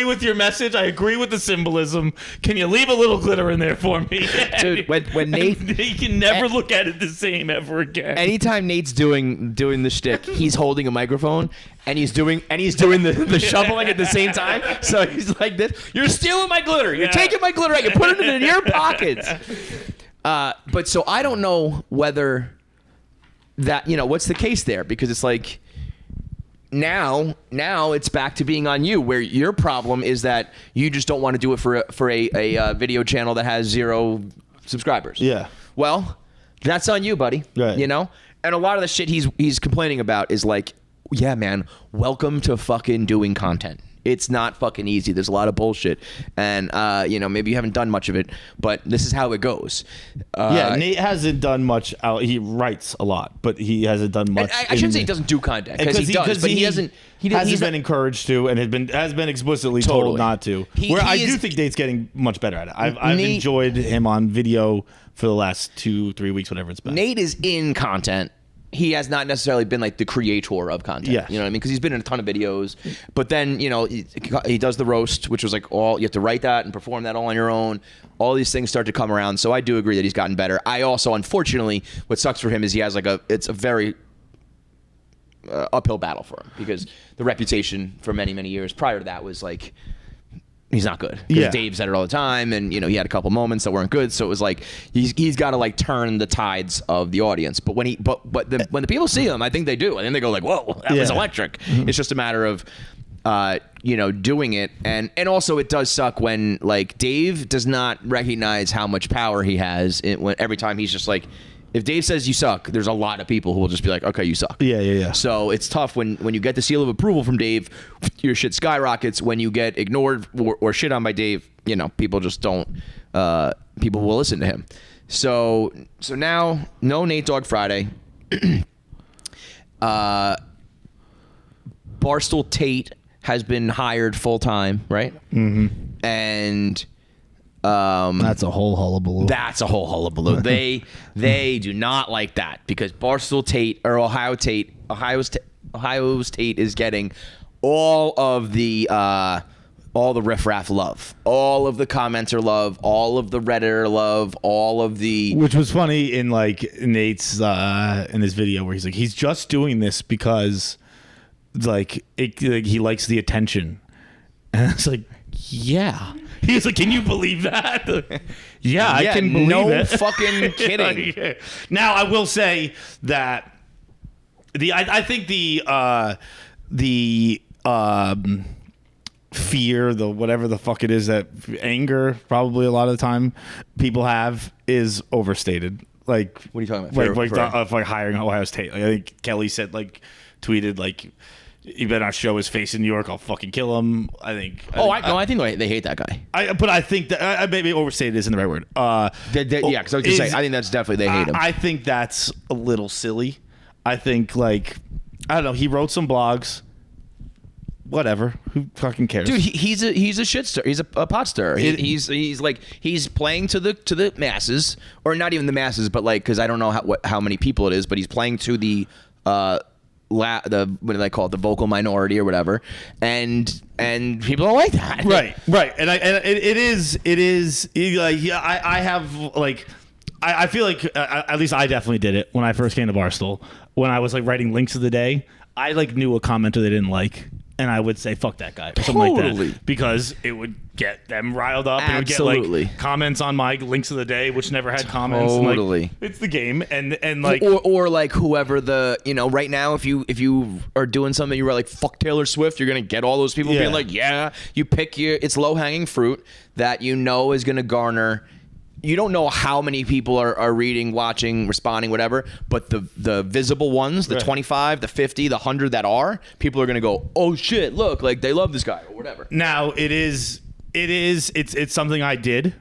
with your message. I agree with the symbolism. Can you leave a little glitter in there for me, dude?" When Nate, he can never look at it the same ever again. Anytime Nate's doing the shtick, he's holding a microphone. And he's doing the shoveling at the same time. So he's like this. You're stealing my glitter. You're taking my glitter out. You're putting it in your pockets. But so I don't know whether that, what's the case there? Because it's like now it's back to being on you, where your problem is that you just don't want to do it for a video channel that has 0 subscribers. Yeah. Well, that's on you, buddy. Right. And a lot of the shit he's complaining about is like, yeah, man, welcome to fucking doing content. It's not fucking easy. There's a lot of bullshit. And, maybe you haven't done much of it, but this is how it goes. Nate hasn't done much. He writes a lot, but he hasn't done much. I shouldn't say he doesn't do content, because he does, but he hasn't. He's been encouraged to, and has been explicitly told not to. I do think Nate's getting much better at it. I've enjoyed him on video for the last 2-3 weeks, whatever it's been. Nate is in content. He has not necessarily been like the creator of content. Yes. You know what I mean? Because he's been in a ton of videos. But then, he does the roast, which was like you have to write that and perform that all on your own. All these things start to come around. So I do agree that he's gotten better. I also, unfortunately, what sucks for him is he has it's a very uphill battle for him, because the reputation for many, many years prior to that was like, he's not good. Because Dave said it all the time, and he had a couple moments that weren't good. So it was like he's got to like turn the tides of the audience. But when the people see him, I think they do. I think they go like, "Whoa, that was electric." Mm-hmm. It's just a matter of doing it, and also it does suck when like Dave does not recognize how much power he has every time he's just like. If Dave says you suck, there's a lot of people who will just be like, okay, you suck. Yeah. So it's tough when you get the seal of approval from Dave, your shit skyrockets. When you get ignored or shit on by Dave, people just don't, people will listen to him. So now, no Nate Dogg Friday. Barstool Tate has been hired full time, right? Mm-hmm. And... that's a whole hullabaloo. That's a whole hullabaloo. They do not like that, because Barstool Tate or Ohio's Tate is getting all the riffraff love, all of the commenter love, all of the Redditor love, all of the. Which was funny in like Nate's in his video where he's like, he's just doing this because he likes the attention, and it's like, yeah. He's like, can you believe that? Yeah, I can believe it. No fucking kidding. Now, I will say that I think the fear, the whatever the fuck it is, that anger probably a lot of the time people have is overstated. Like, What are you talking about? Like hiring Ohio State. Like, I think Kelly said, like, tweeted, like, "You better not show his face in New York. I'll fucking kill him." I think. I think they hate that guy. But I think that maybe overstated isn't the right word. Yeah, because I was gonna say, I think that's definitely they hate him. I think that's a little silly. I think, like, I don't know. He wrote some blogs. Whatever. Who fucking cares? Dude, he's a shit star. He's a pot stirrer. He's playing to the masses, or not even the masses, but like, because I don't know how many people it is, but he's playing to the what do they call it, the vocal minority or whatever, and people don't like that. Right. And it is like, yeah, I have, like, I feel like at least I definitely did it when I first came to Barstool. When I was like writing links of the day, I like knew a commenter they didn't like, and I would say fuck that guy or something like that, because it would get them riled up. Absolutely. And it would get like comments on my links of the day, which never had comments. Totally. And, like, it's the game, and like, or like whoever right now, if you are doing something, you were like fuck Taylor Swift, you're gonna get all those people being like, yeah, you pick it's low hanging fruit that is gonna garner. You don't know how many people are reading, watching, responding, whatever, but the visible ones, the 25, the 50, the 100 that are, people are going to go, oh shit, look, like they love this guy or whatever. Now it's something I did,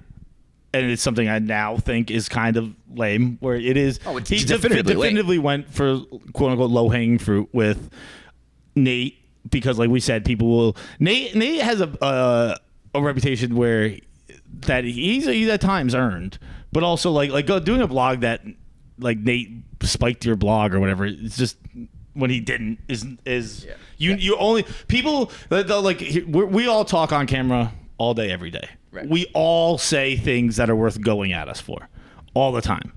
and it's something I now think is kind of lame, where it is. Oh, it's he definitively went for quote unquote low hanging fruit with Nate, because like we said, people will. Nate has a reputation where that he's at times earned, but also like doing a blog that like Nate spiked your blog or whatever. It's just when he didn't you only people like we all talk on camera all day every day. Right. We all say things that are worth going at us for all the time.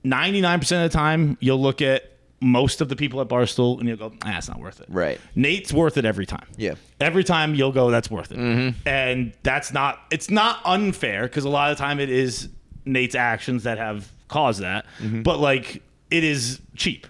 99% of the time you'll look at most of the people at Barstool and you'll go, it's not worth it. Right. Nate's worth it every time. Yeah. Every time you'll go, that's worth it. Mm-hmm. And it's not unfair, because a lot of the time it is Nate's actions that have caused that. Mm-hmm. But like, it is cheap.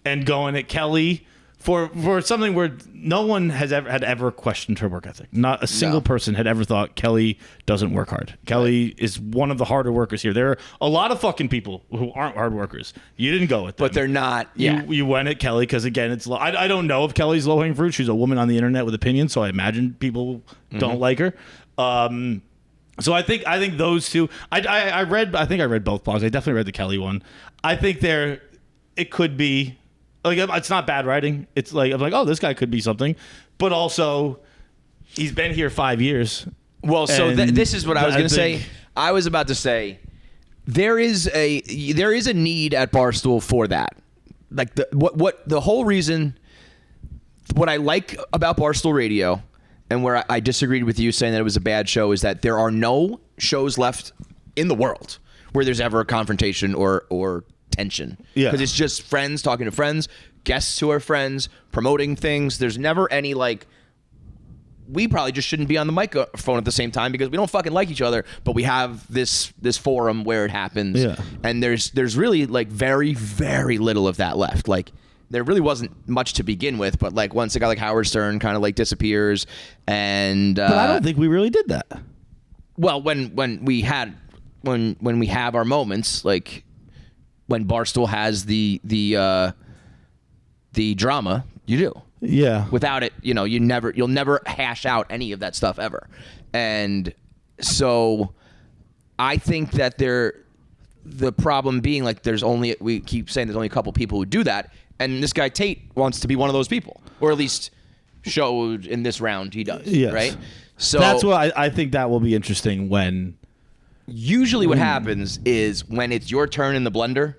And going at Kelly for something where no one had ever questioned her work ethic. Not a single person had ever thought Kelly doesn't work hard. Kelly is one of the harder workers here. There are a lot of fucking people who aren't hard workers. You didn't go with them. But they're not. Yeah. You went at Kelly because, again, it's low. I don't know if Kelly's low hanging fruit. She's a woman on the internet with opinions, so I imagine people don't like her. So I think those two. I read both blogs. I definitely read the Kelly one. I think it could be. Like, it's not bad writing. It's like, I'm like, oh, this guy could be something. But also, he's been here 5 years. Well, so this is what I was going to say. I was about to say, there is a need at Barstool for that. Like, the whole reason, what I like about Barstool Radio, and where I disagreed with you saying that it was a bad show, is that there are no shows left in the world where there's ever a confrontation or tension. Yeah. Because it's just friends talking to friends, guests who are friends, promoting things. There's never any like, we probably just shouldn't be on the microphone at the same time because we don't fucking like each other, but we have this forum where it happens. Yeah. And there's really like very, very little of that left. Like, there really wasn't much to begin with, but like once a guy like Howard Stern kind of like disappears, and but I don't think we really did that. Well, when we have our moments, like when Barstool has the drama, you do. Yeah. Without it, you'll never hash out any of that stuff ever. And so I think that the problem being like we keep saying there's only a couple people who do that, and this guy Tate wants to be one of those people, or at least showed in this round he does. Yes. Right? So that's what I think that will be interesting when. Usually what happens is when it's your turn in the blender,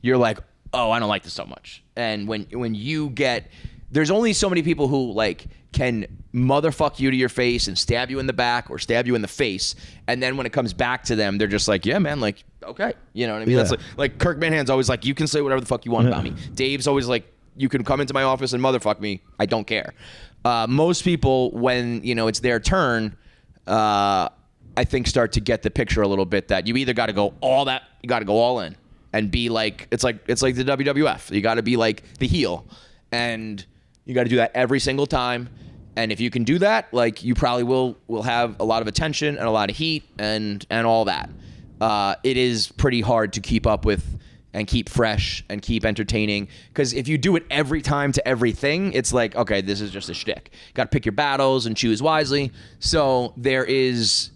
you're like, oh, I don't like this so much. And when you get, there's only so many people who like can motherfuck you to your face and stab you in the back or stab you in the face. And then when it comes back to them, they're just like, yeah, man, like, okay. You know what I mean? Yeah. That's like Kirk Manhan's always like, you can say whatever the fuck you want about me. Dave's always like, you can come into my office and motherfuck me. I don't care. Most people, when, it's their turn, I think start to get the picture a little bit that you either got to go all in and be like, it's like the WWF. You got to be like the heel, and you got to do that every single time. And if you can do that, like you probably will have a lot of attention and a lot of heat and all that. It is pretty hard to keep up with and keep fresh and keep entertaining, because if you do it every time to everything, it's like, okay, this is just a shtick. Got to pick your battles and choose wisely. So there's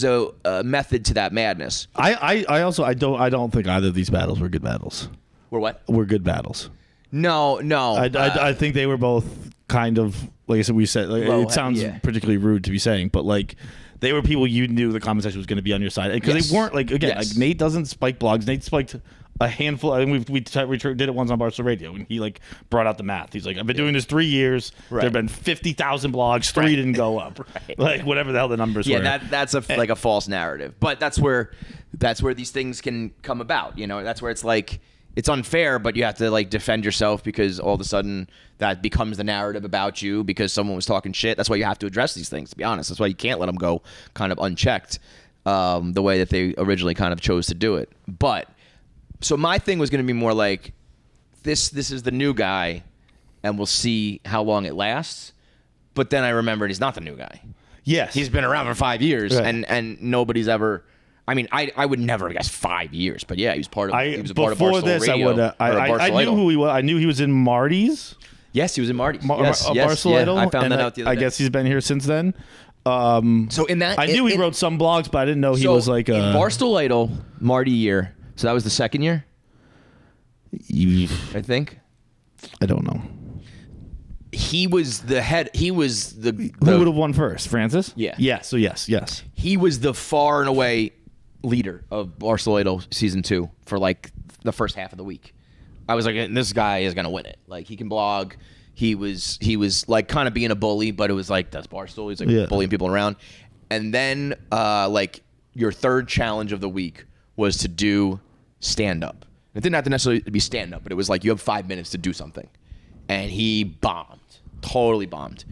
a method to that madness. I don't think either of these battles were good battles. Were good battles. No. I think they were both kind of, like I said, it sounds particularly rude to be saying, but like they were people you knew the comment section was going to be on your side, because they weren't like, again, like Nate doesn't spike blogs. Nate spiked a handful. I mean, we did it once on Barstool Radio, and he like brought out the math. He's like, I've been doing this 3 years. Right. There've been 50,000 blogs. 3 didn't go up. Right. Like whatever the hell the numbers were. Yeah, that's like a false narrative. But that's where these things can come about. You know, that's where it's like, it's unfair, but you have to like defend yourself, because all of a sudden that becomes the narrative about you because someone was talking shit. That's why you have to address these things, to be honest. That's why you can't let them go kind of unchecked the way that they originally kind of chose to do it. But so my thing was going to be more like, this is the new guy, and we'll see how long it lasts. But then I remembered he's not the new guy. Yes. He's been around for 5 years, and nobody's ever... I mean, I would never guess 5 years, but yeah, he was part of Barstool Radio. I knew who he was. I knew he was in Marty's. Yes, he was in Marty's. Barstool Idol. I found that out the other day. I guess he's been here since then. So in that, I knew he wrote some blogs, but I didn't know he was like in Barstool Idol, Marty year. So that was the second year, I think. I don't know. He was the head. He was the who would have won first, Francis? Yeah. Yeah. So yes. He was the far and away leader of Barstool Idol season 2 for like the first half of the week. I was like, this guy is gonna win it. Like, he can blog. He was like kind of being a bully, but it was like, that's Barstool. He's like bullying people around. And then like your third challenge of the week was to do stand up. It didn't have to necessarily be stand up, but it was like, you have 5 minutes to do something. And he totally bombed.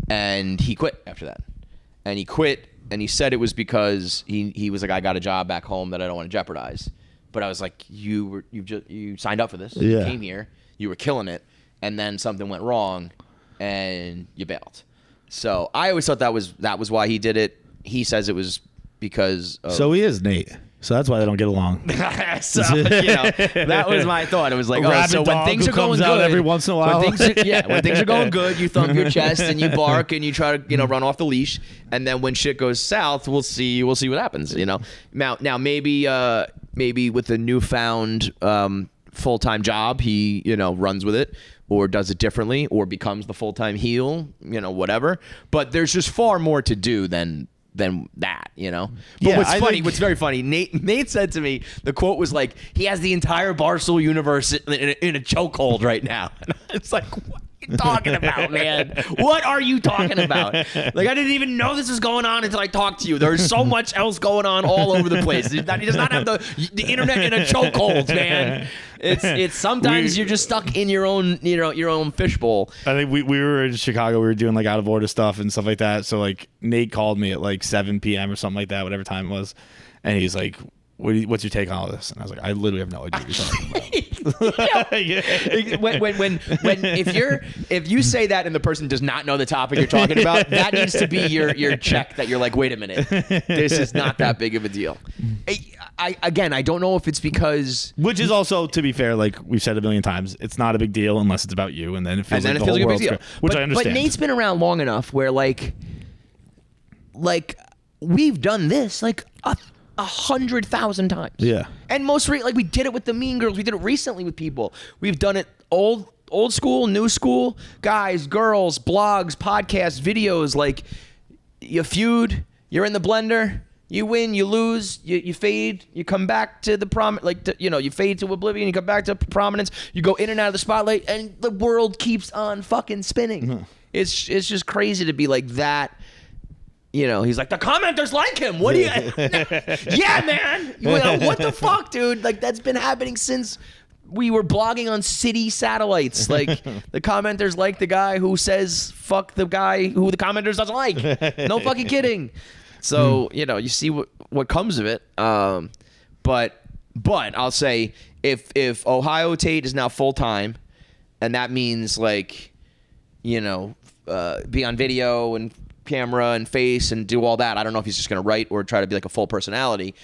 And he quit after that. And he quit, and he said it was because he was like, I got a job back home that I don't want to jeopardize. But I was like, you signed up for this. You came here. You were killing it. And then something went wrong, and you bailed. So I always thought that was why he did it. He says it was because of... So he is Nate. So that's why they don't get along. So, that was my thought. It was like, so when things are going good, every once in a while, when things are going good, you thump your chest and you bark and you try to, run off the leash. And then when shit goes south, we'll see what happens. Now maybe with the newfound full-time job, he runs with it, or does it differently, or becomes the full-time heel, whatever. But there's just far more to do than that, But what's very funny, Nate said to me, the quote was like, he has the entire Barstool universe in a chokehold right now. And it's like, what are you talking about, man? What are you talking about? Like, I didn't even know this was going on until I talked to you. There's so much else going on all over the place. He does not have the internet in a chokehold, man. It's sometimes you're just stuck in your own your own fishbowl. I think we were in Chicago. We were doing like out of order stuff and stuff like that. So like Nate called me at like 7 p.m. or something like that, whatever time it was, and he's like, what's your take on all this? And I was like, I literally have no idea what you're talking about. When if you say that and the person does not know the topic you're talking about, that needs to be your check that you're like, wait a minute, this is not that big of a deal. I don't know if it's because, which is also, to be fair, like we've said a million times, it's not a big deal unless it's about you, and then it feels like the whole world's good, which I understand. But Nate's been around long enough where like we've done this like 100,000 times. Yeah. And like we did it with the Mean Girls. We did it recently with people. We've done it old school, new school, guys, girls, blogs, podcasts, videos. Like, you feud, you're in the blender, you win, you lose, you fade, you come back to the you fade to oblivion, you come back to prominence, you go in and out of the spotlight, and the world keeps on fucking spinning. Mm-hmm. It's just crazy to be like that. He's like, the commenters like him. What do you... Yeah, man. What the fuck, dude? Like, that's been happening since we were blogging on city satellites. Like, the commenters like the guy who says fuck the guy who the commenters doesn't like. No fucking kidding. So, you see what comes of it. But I'll say, if Ohio Tate is now full-time, and that means, like, be on video and camera and face and do all that. I don't know if he's just going to write or try to be like a full personality.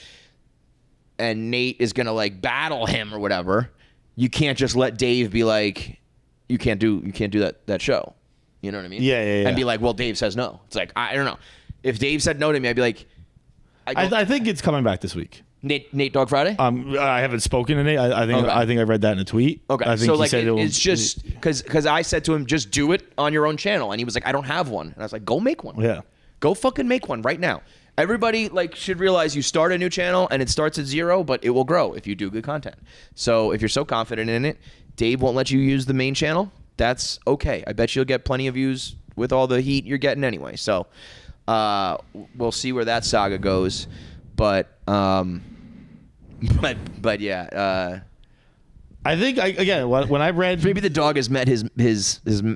And Nate is going to like battle him or whatever. You can't just let Dave be like, you can't do that show. You know what I mean? Yeah. And be like, well, Dave says no. It's like, I don't know. If Dave said no to me, I'd be like, I think it's coming back this week. Nate Dogg Friday? I haven't spoken to Nate. I think I read that in a tweet. Okay. I think so he like said it's just because I said to him, just do it on your own channel, and he was like, I don't have one, and I was like, go make one. Yeah. Go fucking make one right now. Everybody like should realize you start a new channel and it starts at 0, but it will grow if you do good content. So if you're so confident in it, Dave won't let you use the main channel. That's okay. I bet you'll get plenty of views with all the heat you're getting anyway. So we'll see where that saga goes. But yeah. I think when I read Maybe the dog has met his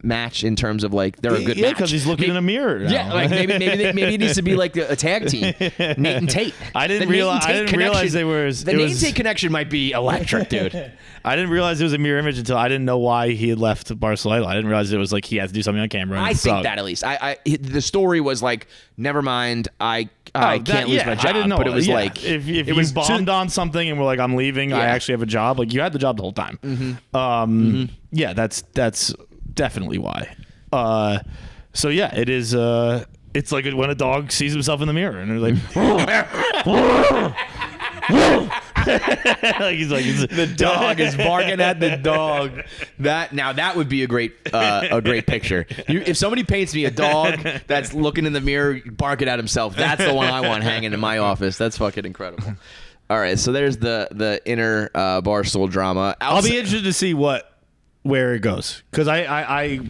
match in terms of like they're a good match. because he's looking in a mirror now. Yeah, like maybe it needs to be like a tag team, Nate and Tate. I didn't realize they were. The Nate and Tate connection might be electric, dude. I didn't realize it was a mirror image until I didn't know why he had left Barcelona. I didn't realize it was like he had to do something on camera. I think that at least. The story was like, never mind. I can't lose my job. I didn't know. But it was like if it you was bombed on something and we're like, I'm leaving. I actually have a job. Like you had the job the whole time. Yeah, that's definitely why. So yeah, it is. It's like when a dog sees himself in the mirror and they're like. The dog is barking at the dog. That would be a great picture. If somebody paints me a dog that's looking in the mirror barking at himself, that's the one I want hanging in my office. That's fucking incredible. All right, so there's the inner Barstool drama. I'll be interested to see where it goes because I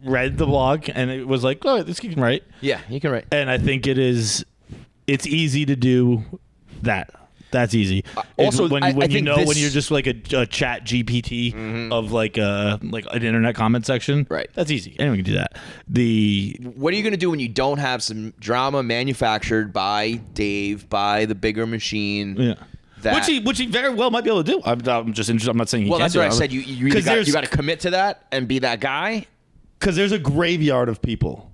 read the blog and it was like, oh, this you can write. Yeah, you can write. And I think it's easy to do that. That's easy. Also, when you're just like a chat GPT of like an internet comment section, right? That's easy. Anyone can do that. What are you going to do when you don't have some drama manufactured by Dave, by the bigger machine? Yeah. Which he very well might be able to do. I'm just interested. I'm not saying he can't. Well, that's do what it. I said. You got to commit to that and be that guy. Because there's a graveyard of people.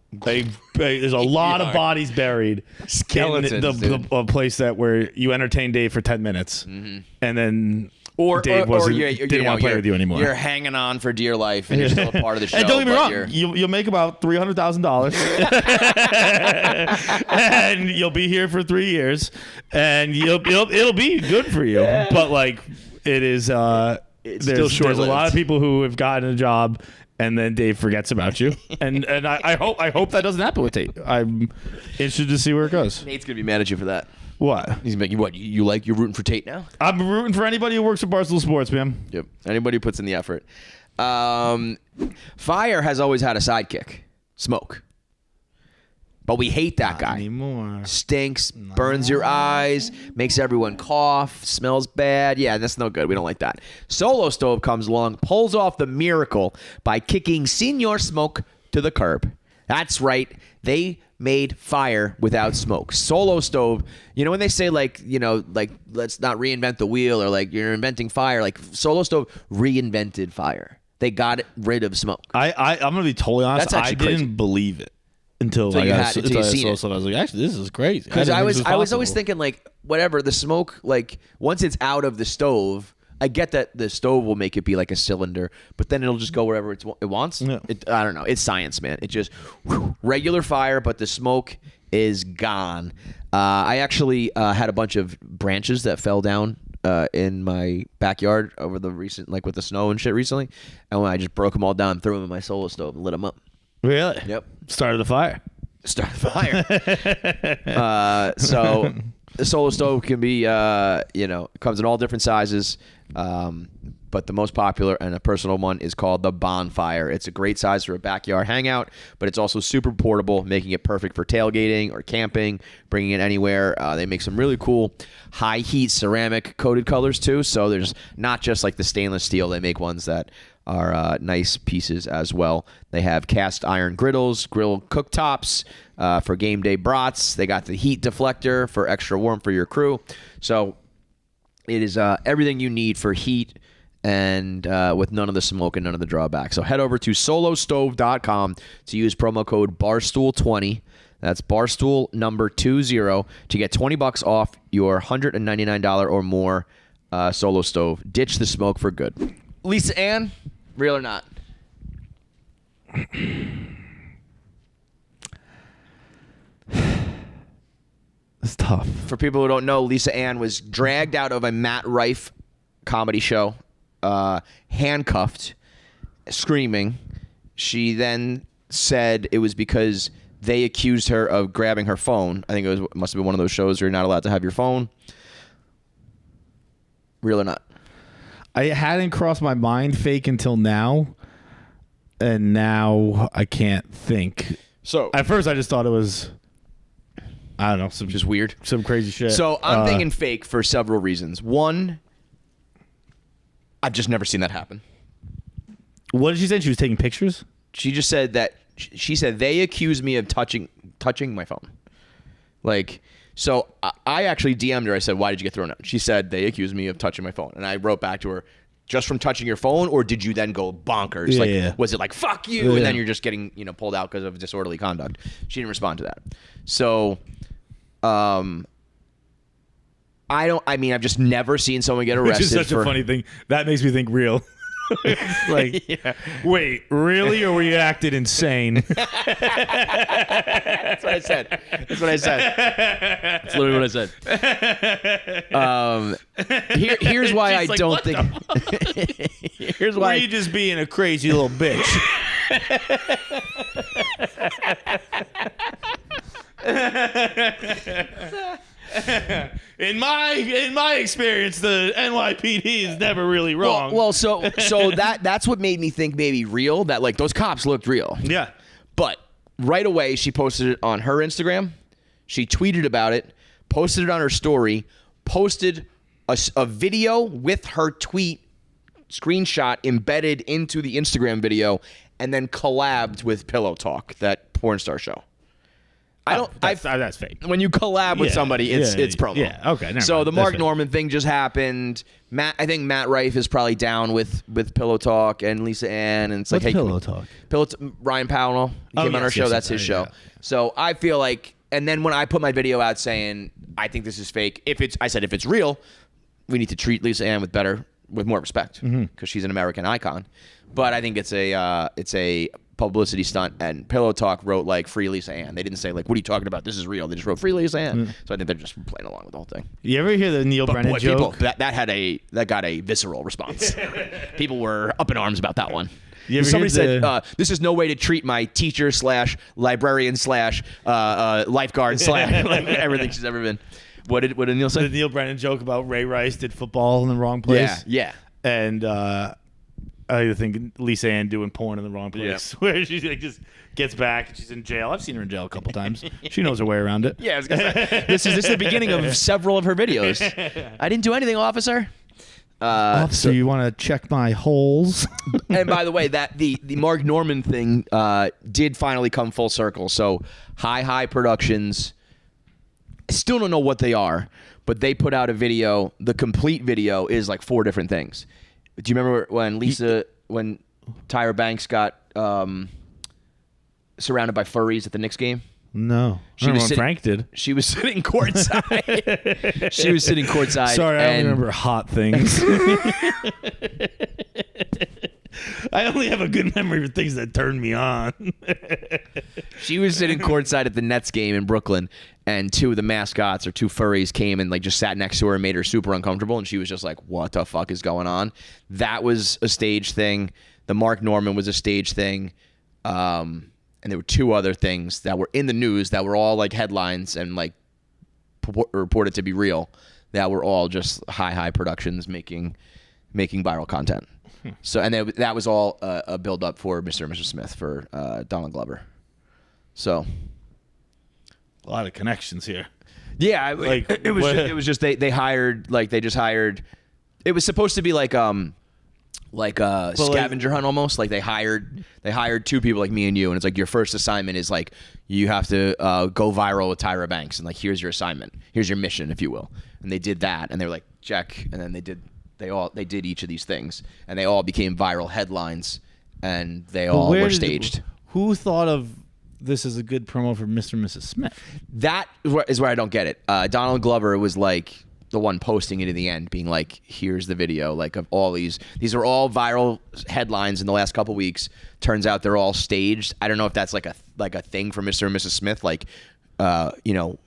There's a lot of bodies buried. Skeletons, in the place where you entertain Dave for 10 minutes, and then Dave didn't want to play with you anymore. You're hanging on for dear life, and you're still a part of the show. And don't get me wrong, you'll make about $300,000, and you'll be here for 3 years, and it'll be good for you. But like it is, there's a lot of people who have gotten a job. And then Dave forgets about you, and I hope that doesn't happen with Tate. I'm interested to see where it goes. Nate's gonna be mad at you for that. What? He's making what? You're rooting for Tate now? I'm rooting for anybody who works for Barstool Sports, man. Yep. Anybody who puts in the effort. Fire has always had a sidekick, Smoke. But we hate that guy. Anymore. Stinks, burns your eyes, makes everyone cough, smells bad. Yeah, that's no good. We don't like that. Solo Stove comes along, pulls off the miracle by kicking Senor Smoke to the curb. That's right. They made fire without smoke. Solo Stove, you know when they say like let's not reinvent the wheel or like you're inventing fire, like Solo Stove reinvented fire. They got rid of smoke. I'm going to be totally honest. I didn't believe it. Until I saw it. I was like, actually, this is crazy. Because I was always thinking, like, whatever, the smoke, like, once it's out of the stove, I get that the stove will make it be like a cylinder, but then it'll just go wherever it wants. Yeah. I don't know. It's science, man. It just, regular fire, but the smoke is gone. I actually had a bunch of branches that fell down in my backyard over the recent, like with the snow and shit recently, and when I just broke them all down, threw them in my Solo Stove, and lit them up. Really? Yep. Started a fire. So the Solo Stove can be, it comes in all different sizes. But the most popular and a personal one is called the Bonfire. It's a great size for a backyard hangout, but it's also super portable, making it perfect for tailgating or camping, bringing it anywhere. They make some really cool high heat ceramic coated colors too. So there's not just like the stainless steel. They make ones that are nice pieces as well. They have cast iron griddles, grill cooktops for game day brats. They got the heat deflector for extra warmth for your crew. So it is everything you need for heat and with none of the smoke and none of the drawbacks. So head over to solostove.com to use promo code Barstool20. That's Barstool number 20 to get $20 off your $199 or more Solo Stove. Ditch the smoke for good. Lisa Ann, real or not? It's tough. For people who don't know, Lisa Ann was dragged out of a Matt Rife comedy show, handcuffed, screaming. She then said it was because they accused her of grabbing her phone. I think it must have been one of those shows where you're not allowed to have your phone. Real or not? I hadn't crossed my mind fake until now, and now I can't think. So at first I just thought it was, I don't know, some just weird, some crazy shit. So I'm thinking fake for several reasons. One, I've just never seen that happen. What did she say? She was taking pictures? She just said that she said they accused me of touching my phone. Like, so I actually DM'd her. I said, why did you get thrown out? She said they accused me of touching my phone. And I wrote back to her, just from touching your phone, or did you then go bonkers? Was it like, fuck you? And then you're just getting, pulled out because of disorderly conduct. She didn't respond to that. So, I've just never seen someone get arrested. Which is such a funny thing. That makes me think real. It's like, wait, really? Or were you acted insane? That's what I said. That's literally what I said. Here's why I don't think. Here's why. Were you just being a crazy little bitch? In my experience, the NYPD is never really wrong. Well, so that's what made me think maybe real. That like those cops looked real. Yeah. But right away, she posted it on her Instagram. She tweeted about it, posted it on her story, posted a video with her tweet screenshot embedded into the Instagram video, and then collabed with Pillow Talk, that porn star show. That's fake. When you collab with somebody, it's promo. Yeah, okay. Never So mind. the Mark Norman thing just happened. I think Matt Rife is probably down with Pillow Talk and Lisa Ann, and it's like, What's hey, Pillow Talk? Ryan Powell came on our show. That's his show. Yeah. So I feel like, and then when I put my video out saying I think this is fake, I said if it's real, we need to treat Lisa Ann with more respect because she's an American icon. But I think it's a publicity stunt, and Pillow Talk wrote like free Lisa Ann. They didn't say like, what are you talking about? This is real. They just wrote free Lisa Ann. So I think they're just playing along with the whole thing. You ever hear the Neil Brennan joke? People, that got a visceral response. People were up in arms about that one. Somebody said, this is no way to treat my teacher / librarian / lifeguard / like everything she's ever been. What did Neil say? The Neil Brennan joke about Ray Rice did football in the wrong place. Yeah. And I think Lisa Ann doing porn in the wrong place, where she like just gets back and she's in jail. I've seen her in jail a couple times. She knows her way around it. Yeah, I was gonna say, this is the beginning of several of her videos. I didn't do anything, officer. Officer, you want to check my holes? And by the way, that the Mark Norman thing did finally come full circle. So Hi Productions, I still don't know what they are, but they put out a video. The complete video is like 4 different things. Do you remember when when Tyra Banks got surrounded by furries at the Knicks game? No. Frank did. She was sitting courtside. Sorry, I only remember hot things. I only have a good memory for things that turn me on. She was sitting courtside at the Nets game in Brooklyn, and 2 of the mascots or 2 furries came and like just sat next to her and made her super uncomfortable, and she was just like, what the fuck is going on? That was a stage thing. The Mark Norman was a stage thing. And there were 2 other things that were in the news that were all like headlines and like reported to be real, that were all just Hi Productions making viral content. So, and that was all a build up for Mr. and Mrs. Smith for Donald Glover. So, a lot of connections here. Yeah, it was just they hired. It was supposed to be like a scavenger hunt almost. Like they hired 2 people like me and you, and it's like your first assignment is like you have to go viral with Tyra Banks, and like here's your assignment, here's your mission, if you will. And they did that, and they were like check, and then they They did each of these things, and they all became viral headlines, and they all were staged. Who thought of this as a good promo for Mr. and Mrs. Smith? That is where I don't get it. Donald Glover was like the one posting it in the end, being like, here's the video, like, of all these are all viral headlines in the last couple weeks. Turns out they're all staged. I don't know if that's like a thing for Mr. and Mrs. Smith, like,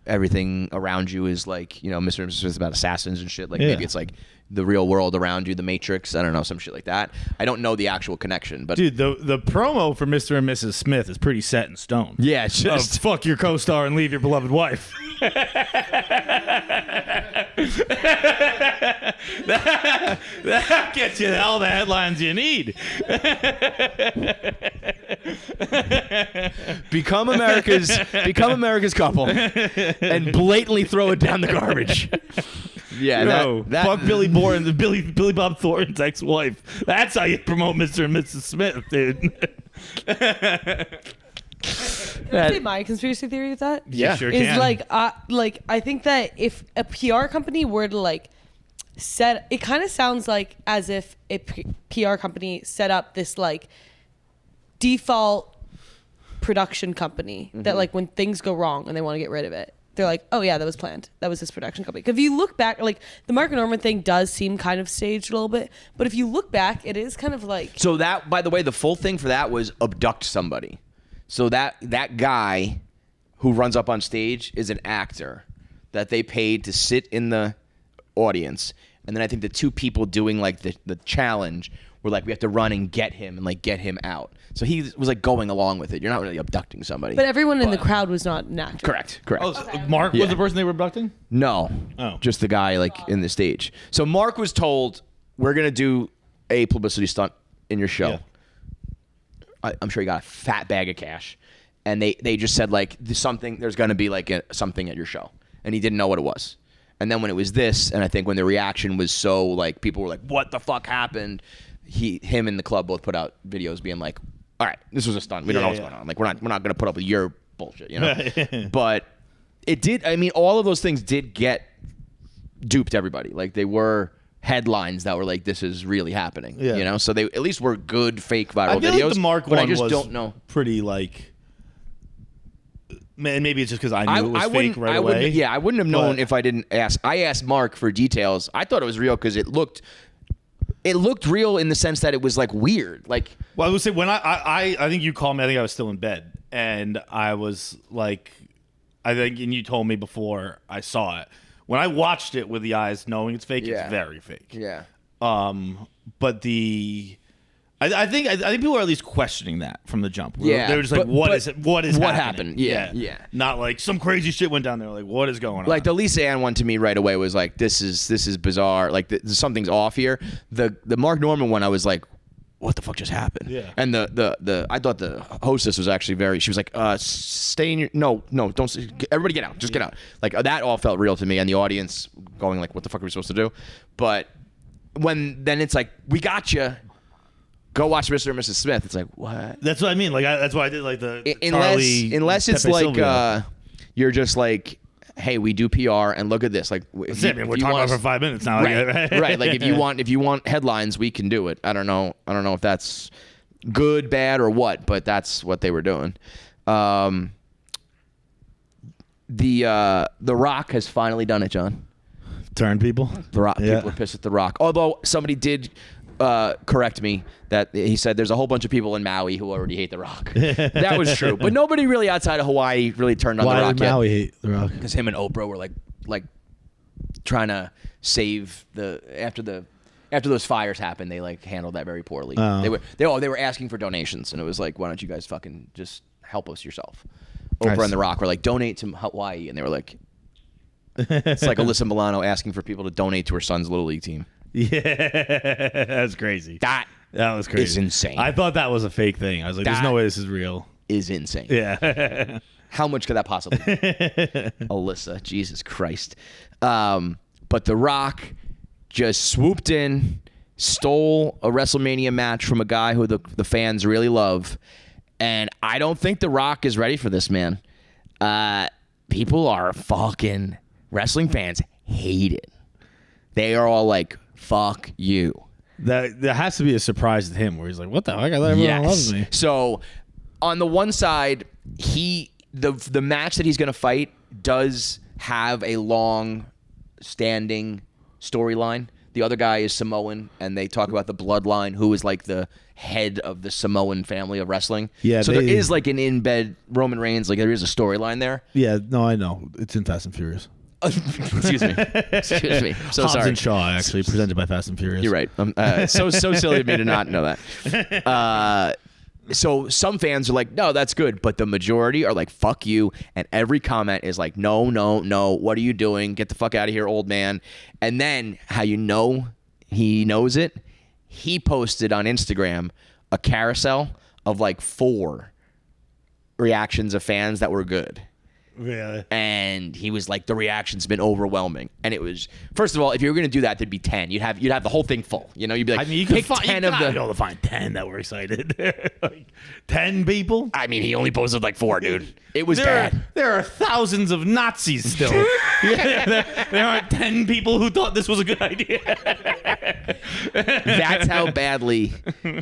everything around you is like, Mr. and Mrs. Smith is about assassins and shit. Like, maybe it's like the real world around you, the Matrix. I don't know, some shit like that. I don't know the actual connection, but dude, the promo for Mr. and Mrs. Smith is pretty set in stone. Yeah, it's just fuck your co-star and leave your beloved wife. that gets you all the headlines you need. become America's couple and blatantly throw it down the garbage. Yeah, no, that fuck Billy Billy Bob Thornton's ex-wife. That's how you promote Mr. and Mrs. Smith, dude. Can I say my conspiracy theory with that? Yeah, sure Is can. like I think that if a PR company were to like set, it kind of sounds like as if a PR company set up this like default production company that like when things go wrong and they want to get rid of it, they're like, oh yeah, that was planned. That was this production company. Because if you look back, like the Mark Norman thing does seem kind of staged a little bit, but if you look back, it is kind of like. So that, by the way, the full thing for that was abduct somebody. So that guy who runs up on stage is an actor that they paid to sit in the audience. And then I think the two people doing like the challenge were like, we have to run and get him and like get him out. So he was like going along with it. You're not really abducting somebody. But everyone in the crowd was not an actor. Correct. Oh, so Mark was the person they were abducting? No. Oh. Just the guy like in the stage. So Mark was told, we're going to do a publicity stunt in your show. Yeah. I'm sure he got a fat bag of cash. And they just said like, there's going to be like something at your show. And he didn't know what it was. And then when it was this, and I think when the reaction was so like, people were like, what the fuck happened? Him and the club both put out videos being like, all right, this was a stunt. We don't know what's going on. Like, we're not going to put up with your bullshit, you know? But it did, I mean, all of those things did get duped everybody. Like, they were headlines that were like, this is really happening, you know? So they at least were good fake viral I feel videos. like the Mark but one I just was don't know. Pretty like, man, maybe it's just because I knew it was fake right away. I wouldn't have known if I didn't ask. I asked Mark for details. I thought it was real because it looked real in the sense that it was like weird. Like, well, I would say when I think you called me. I think I was still in bed, and I was like, and you told me before I saw it. When I watched it with the eyes knowing it's fake, it's very fake. Yeah. But I think people are at least questioning that from the jump. Yeah, they're just like, what is what happening? happened? Yeah. Not like some crazy shit went down there. Like, what is going on? Like the Lisa Ann one to me right away was like, this is bizarre. Like something's off here. The Mark Norman one, I was like, what the fuck just happened? Yeah. And the I thought the hostess was actually she was like, stay in your no, don't everybody get out, just get out. Like that all felt real to me, and the audience going like, what the fuck are we supposed to do? But then it's like, we got you. Go watch Mr. and Mrs. Smith. It's like, what? That's what I mean. Like that's why I did like the unless it's Pepe like Silvia. You're just like, hey, we do PR and look at this. Like, We're talking about it for 5 minutes now. Right, right. Like if you want headlines, we can do it. I don't know if that's good, bad, or what, but that's what they were doing. The Rock has finally done it, John. Turn people. The Rock. People are pissed at The Rock. Although somebody did correct me that he said there's a whole bunch of people in Maui who already hate The Rock. That was true, but nobody really outside of Hawaii really turned on The Rock Why did yet. Maui hate The Rock? Because him and Oprah were like trying to save after those fires happened, they like handled that very poorly. Oh. They were asking for donations, and it was like, why don't you guys fucking just help us yourself? Oprah and The Rock were like, donate to Hawaii, and they were like, it's like Alyssa Milano asking for people to donate to her son's Little League team. Yeah, that's crazy. That was crazy. is insane. I thought that was a fake thing. I was like, there's no way this is real. Is insane. Yeah. How much could that possibly be? Alyssa, Jesus Christ. But The Rock just swooped in, stole a WrestleMania match from a guy who the fans really love. And I don't think The Rock is ready for this, man. People are fucking, wrestling fans hate it. they are all like, "Fuck you." That has to be a surprise to him, where he's like, "What the fuck? I thought everyone loves me." So, on the one side, the match that he's going to fight does have a long-standing storyline. The other guy is Samoan, and they talk about the bloodline, who is like the head of the Samoan family of wrestling. Yeah, so there is like an in-bed Roman Reigns, like there is a storyline there. Yeah, no, I know. It's in Fast and Furious. Excuse me. So Hobbs sorry. and Shaw, actually, presented by Fast and Furious. You're right. So silly of me to not know that. So some fans are like, no, that's good. But the majority are like, fuck you. And every comment is like, no. What are you doing? Get the fuck out of here, old man. And then how you know he knows it, he posted on Instagram a carousel of like 4 reactions of fans that were good. Yeah. And he was like, the reaction's been overwhelming. And it was, first of all, if you were going to do that, there'd be 10. You'd have the whole thing full. You know, you'd be like, I mean, you pick could 10 of the. You'd be able to find 10 that were excited. Like, 10 people? I mean, he only posted like 4, dude. It was There bad. are thousands of Nazis still. There aren't 10 people who thought this was a good idea. That's how badly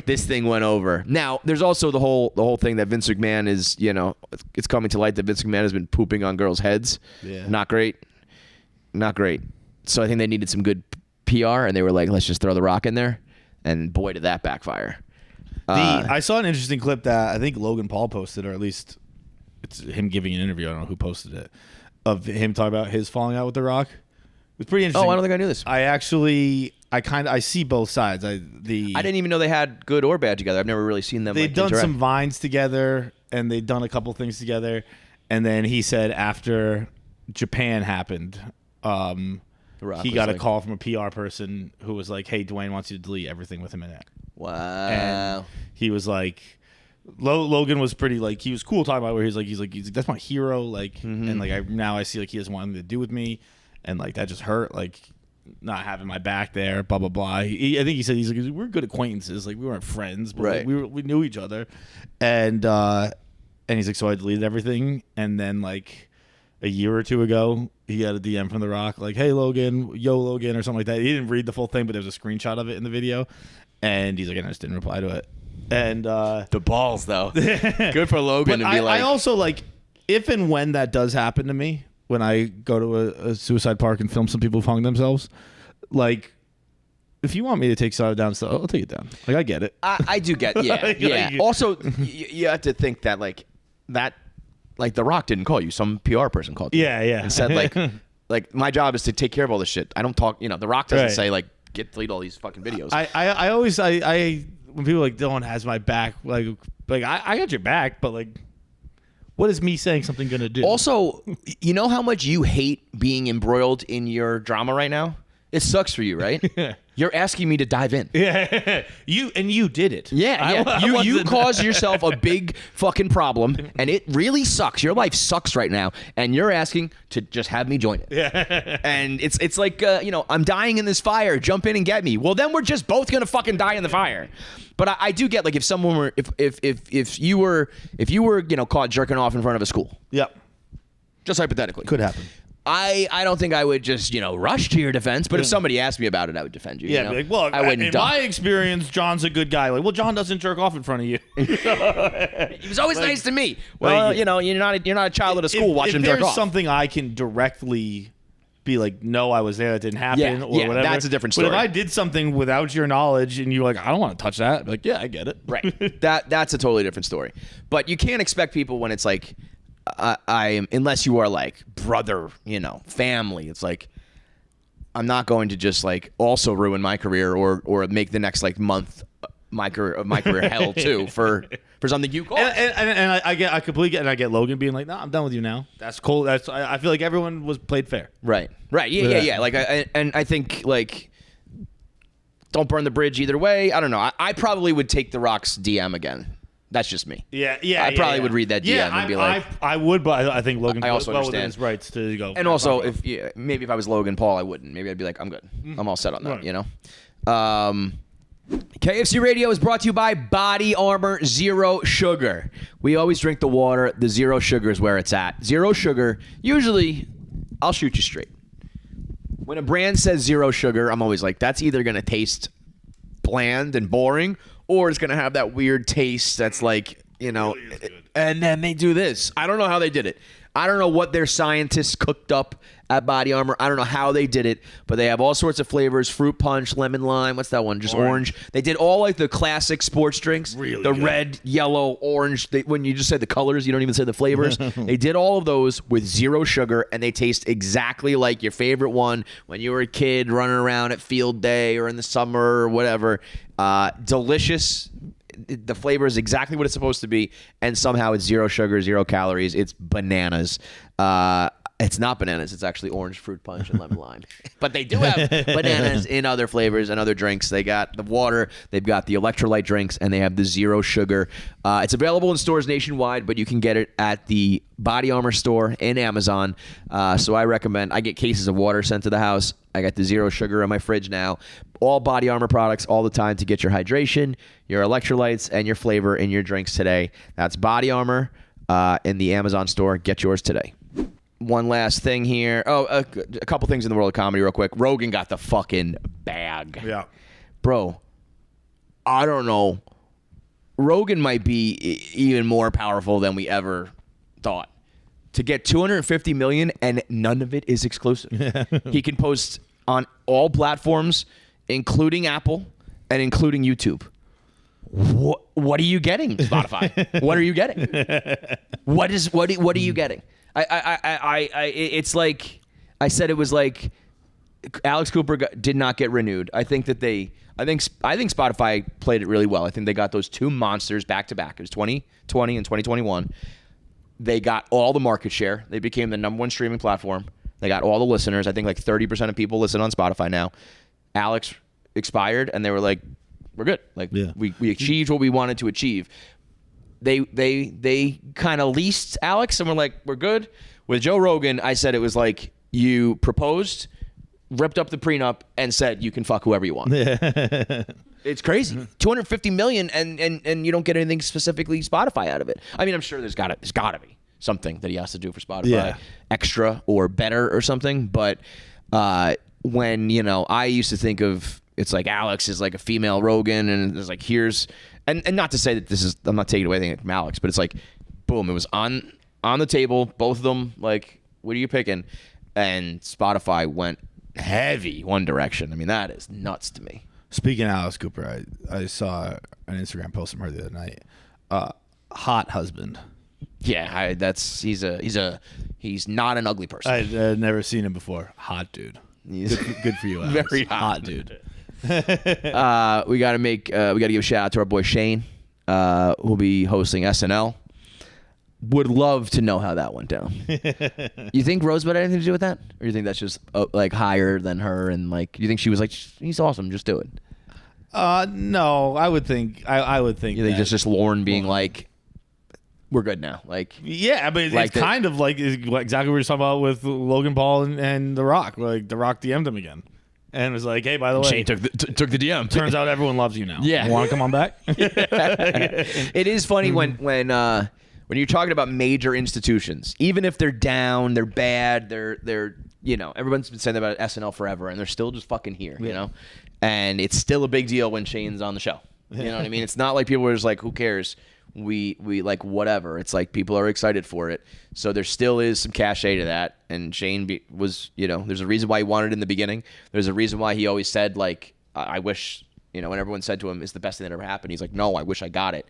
this thing went over. Now, there's also the whole thing that Vince McMahon is, you know, it's coming to light that Vince McMahon has been pooping on girls' heads. Yeah. Not great. So I think they needed some good PR, and they were like, let's just throw The Rock in there. And boy, did that backfire. I saw an interesting clip that I think Logan Paul posted, or at least it's him giving an interview. I don't know who posted it, of him talking about his falling out with The Rock. It was pretty interesting. Oh, I don't think I knew this. I see both sides. I didn't even know they had good or bad together. I've never really seen them. They've like, done interact. some vines together, and they've done a couple things together. And then he said after Japan happened, he got a call from a PR person who was like, "Hey, Dwayne wants you to delete everything with him in it." Wow. And he was like, Logan was pretty like, he was cool talking about where he's like that's my hero, like, and like I see like he doesn't want anything to do with me, and like that just hurt, like not having my back there, blah blah blah. I think he said he's like, we're good acquaintances, like we weren't friends, but right. like, we knew each other, and he's like, so I deleted everything, and then like a year or two ago, he got a DM from The Rock, like, "Hey Logan, yo Logan," or something like that. He didn't read the full thing, but there's a screenshot of it in the video, and he's like, I just didn't reply to it. And the balls, though, good for Logan to be like. I also like, if and when that does happen to me, when I go to a suicide park and film some people who hung themselves, like, if you want me to take Sada down, I'll take it down. Like, I get it. I do get, yeah. Also, you have to think that like The Rock didn't call you. Some PR person called you. Yeah. And said like my job is to take care of all this shit. I don't talk. You know, The Rock doesn't say like delete all these fucking videos. I always when people are like Dylan has my back, like I got your back, but like, what is me saying something gonna do? Also, you know how much you hate being embroiled in your drama right now? It sucks for you, right? You're asking me to dive in. Yeah, you did it. Yeah. You caused yourself a big fucking problem, and it really sucks. Your life sucks right now, and you're asking to just have me join it. Yeah. And it's like I'm dying in this fire. Jump in and get me. Well, then we're just both gonna fucking die in the fire. But I do get, like, if someone were if you were caught jerking off in front of a school. Yep. Just hypothetically. Could happen. I don't think I would just, rush to your defense, but if somebody asked me about it, I would defend you. Yeah, be like, well, I wouldn't in my experience, John's a good guy. Like, well, John doesn't jerk off in front of you. He was always nice to me. Well, you're not a child at a school watching him jerk off. If there's something I can directly be like, no, I was there, that didn't happen, or whatever. That's a different story. But if I did something without your knowledge and you're like, I don't want to touch that, I'd be like, yeah, I get it. Right. That's a totally different story. But you can't expect people when it's like, unless you are like brother, family. It's like, I'm not going to just like also ruin my career or make the next like month my career hell too for something you caused. And I completely get, and I get Logan being like, no, I'm done with you now. That's cool. I feel like everyone was played fair. Right. Yeah. Like I think like, don't burn the bridge either way. I don't know. I probably would take The Rock's DM again. That's just me. Yeah. I probably would read that DM and be like, I would, but I think Logan. I also well understand within his rights to go. And also, maybe if I was Logan Paul, I wouldn't. Maybe I'd be like, I'm good. I'm all set on that. Right. KFC Radio is brought to you by Body Armor Zero Sugar. We always drink the water. The zero sugar is where it's at. Zero sugar. Usually, I'll shoot you straight. When a brand says 0 sugar, I'm always like, that's either gonna taste bland and boring, or it's gonna have that weird taste that's like, you know. And then they do this. I don't know how they did it. I don't know what their scientists cooked up at Body Armor. I don't know how they did it, but they have all sorts of flavors: fruit punch, lemon lime. What's that one? Just orange. They did all like the classic sports drinks. Really the good. red, yellow, orange. When you just say the colors, you don't even say the flavors. They did all of those with 0 sugar, and they taste exactly like your favorite one when you were a kid running around at field day or in the summer or whatever. Delicious. The flavor is exactly what it's supposed to be, and somehow it's 0 sugar, 0 calories. It's bananas. It's not bananas. It's actually orange fruit punch and lemon lime. But they do have bananas in other flavors and other drinks. They got the water, they've got the electrolyte drinks, and they have the 0 sugar. It's available in stores nationwide, but you can get it at the Body Armor store in Amazon. So I recommend. I get cases of water sent to the house. I got the 0 sugar in my fridge now. All Body Armor products all the time to get your hydration, your electrolytes, and your flavor in your drinks today. That's Body Armor in the Amazon store. Get yours today. One last thing here. Oh, a couple things in the world of comedy real quick. Rogan got the fucking bag. Yeah. Bro, I don't know. Rogan might be even more powerful than we ever thought. To get $250 million and none of it is exclusive. He can post on all platforms, including Apple and including YouTube. What are you getting, Spotify? What are you getting? What are you getting? It's like I said. It was like Alex Cooper did not get renewed. I think Spotify played it really well. I think they got those 2 monsters back to back. It was 2020 and 2021. They got all the market share. They became the #1 streaming platform. They got all the listeners. I think like 30% of people listen on Spotify now. Alex expired, and they were like, "We're good. Like we achieved what we wanted to achieve." They kind of leased Alex, and we're like, "We're good." With Joe Rogan, I said it was like you proposed, ripped up the prenup, and said you can fuck whoever you want. It's crazy. $250 million, and you don't get anything specifically Spotify out of it. I mean, I'm sure there's got to be something that he has to do for Spotify, extra or better or something. But when I used to think of it's like Alex is like a female Rogan, and there's like here's and not to say that this is I'm not taking away anything from Alex, but it's like boom, it was on the table, both of them. Like, what are you picking? And Spotify went heavy one direction. I mean, that is nuts to me. Speaking of Alice Cooper, I saw an Instagram post from her the other night. Hot husband. Yeah, he's not an ugly person. I'd never seen him before. Hot dude. Good for you, Alex. Very hot dude. We got to give a shout out to our boy Shane, who'll be hosting SNL. Would love to know how that went down. You think Rosebud had anything to do with that, or you think that's just like higher than her, and like you think she was like, he's awesome, just do it? No, I would think. I would think. You think just Lauren being like, we're good now, like yeah, but like it's kind of like exactly what we were talking about with Logan Paul and The Rock. Like The Rock DM'd him again, and was like, hey, by the way, Shane took the DM. Turns out everyone loves you now. Yeah, want to come on back? It is funny when you're talking about major institutions, even if they're down, they're bad, they're everyone's been saying that about SNL forever, and they're still just fucking here, you know? And it's still a big deal when Shane's on the show. You know what I mean? It's not like people are just like, who cares? We like whatever. It's like people are excited for it. So there still is some cachet to that. And Shane was, there's a reason why he wanted it in the beginning. There's a reason why he always said, like, I wish, when everyone said to him, it's the best thing that ever happened. He's like, no, I wish I got it.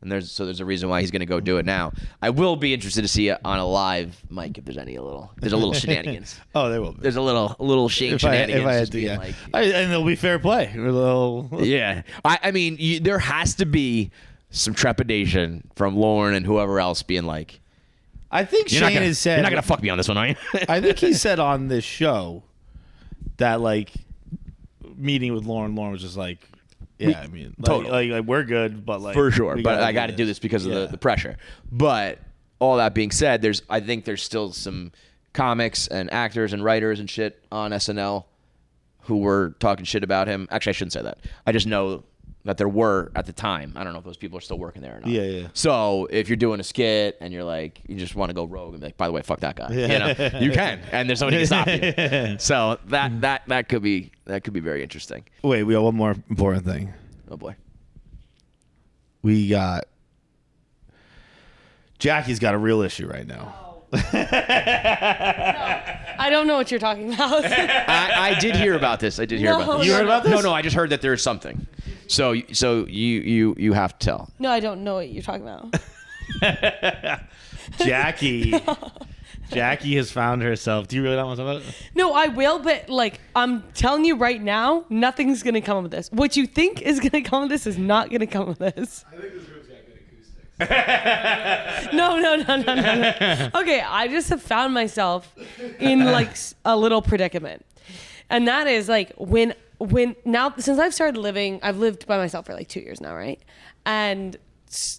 And there's a reason why he's going to go do it now. I will be interested to see it on a live mic if there's a little shenanigans. Oh, there will be. There's a little Shane shenanigans. If I had to, yeah. And it'll be fair play. Yeah. I mean, there has to be some trepidation from Lauren and whoever else being like, I think Shane has said, you're not going to fuck me on this one, are you? I think he said on this show that, like, meeting with Lauren was just like, yeah, I mean, totally. Like we're good, but like for sure. But I got to do this because of the pressure. But all that being said, I think there's still some comics and actors and writers and shit on SNL who were talking shit about him. Actually, I shouldn't say that. I just know that there were at the time. I don't know if those people are still working there or not. Yeah. So if you're doing a skit and you're like, you just want to go rogue and be like, by the way, fuck that guy. You know, you can, and there's nobody can stop you. So that could be very interesting. Wait, we got one more important thing. Oh boy. We got Jackie's got a real issue right now. I don't know what you're talking about. I did hear about this. You heard about this? No, I just heard that there's something. So you have to tell. No, I don't know what you're talking about. Jackie has found herself. Do you really not want to talk about it? No, I will, but like I'm telling you right now, nothing's gonna come of this. What you think is gonna come of this is not gonna come of this. I think this room's got good acoustics. No. Okay, I just have found myself in like a little predicament, and that is like when now since I've lived by myself for like 2 years now, right? And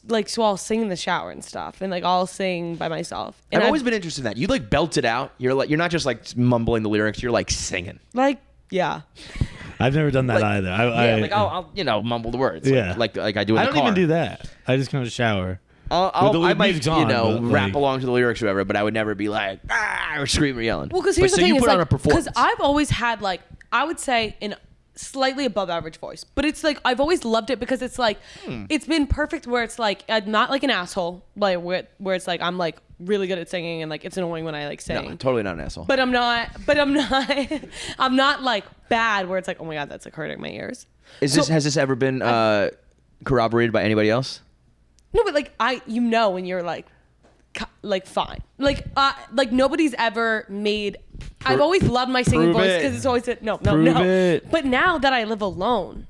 like so I'll sing in the shower and stuff, and like I'll sing by myself. And I've always been interested in that. You like belt it out. You're not just like mumbling the lyrics. You're like singing. like yeah. I've never done that either. I'll mumble the words. Yeah. Like I do in I the don't car. even do that. I just come to shower. I might, music's on, but, like- rap along to the lyrics or whatever, but I would never be like, or scream or yelling. Well, because here's But the so thing: you is put on like a performance. because I've always had like I would say an slightly above average voice, but it's like I've always loved it because it's like it's been perfect where it's like I'm not like an asshole, like where it's like I'm like really good at singing and like it's annoying when I like sing. No, totally not an asshole. But I'm not. I'm not like bad where it's like, oh my god, that's like hurting my ears. Has this ever been corroborated by anybody else? No, but like when you're like fine, like nobody's ever made. I've always loved my singing voice because it's always no. It. But now that I live alone,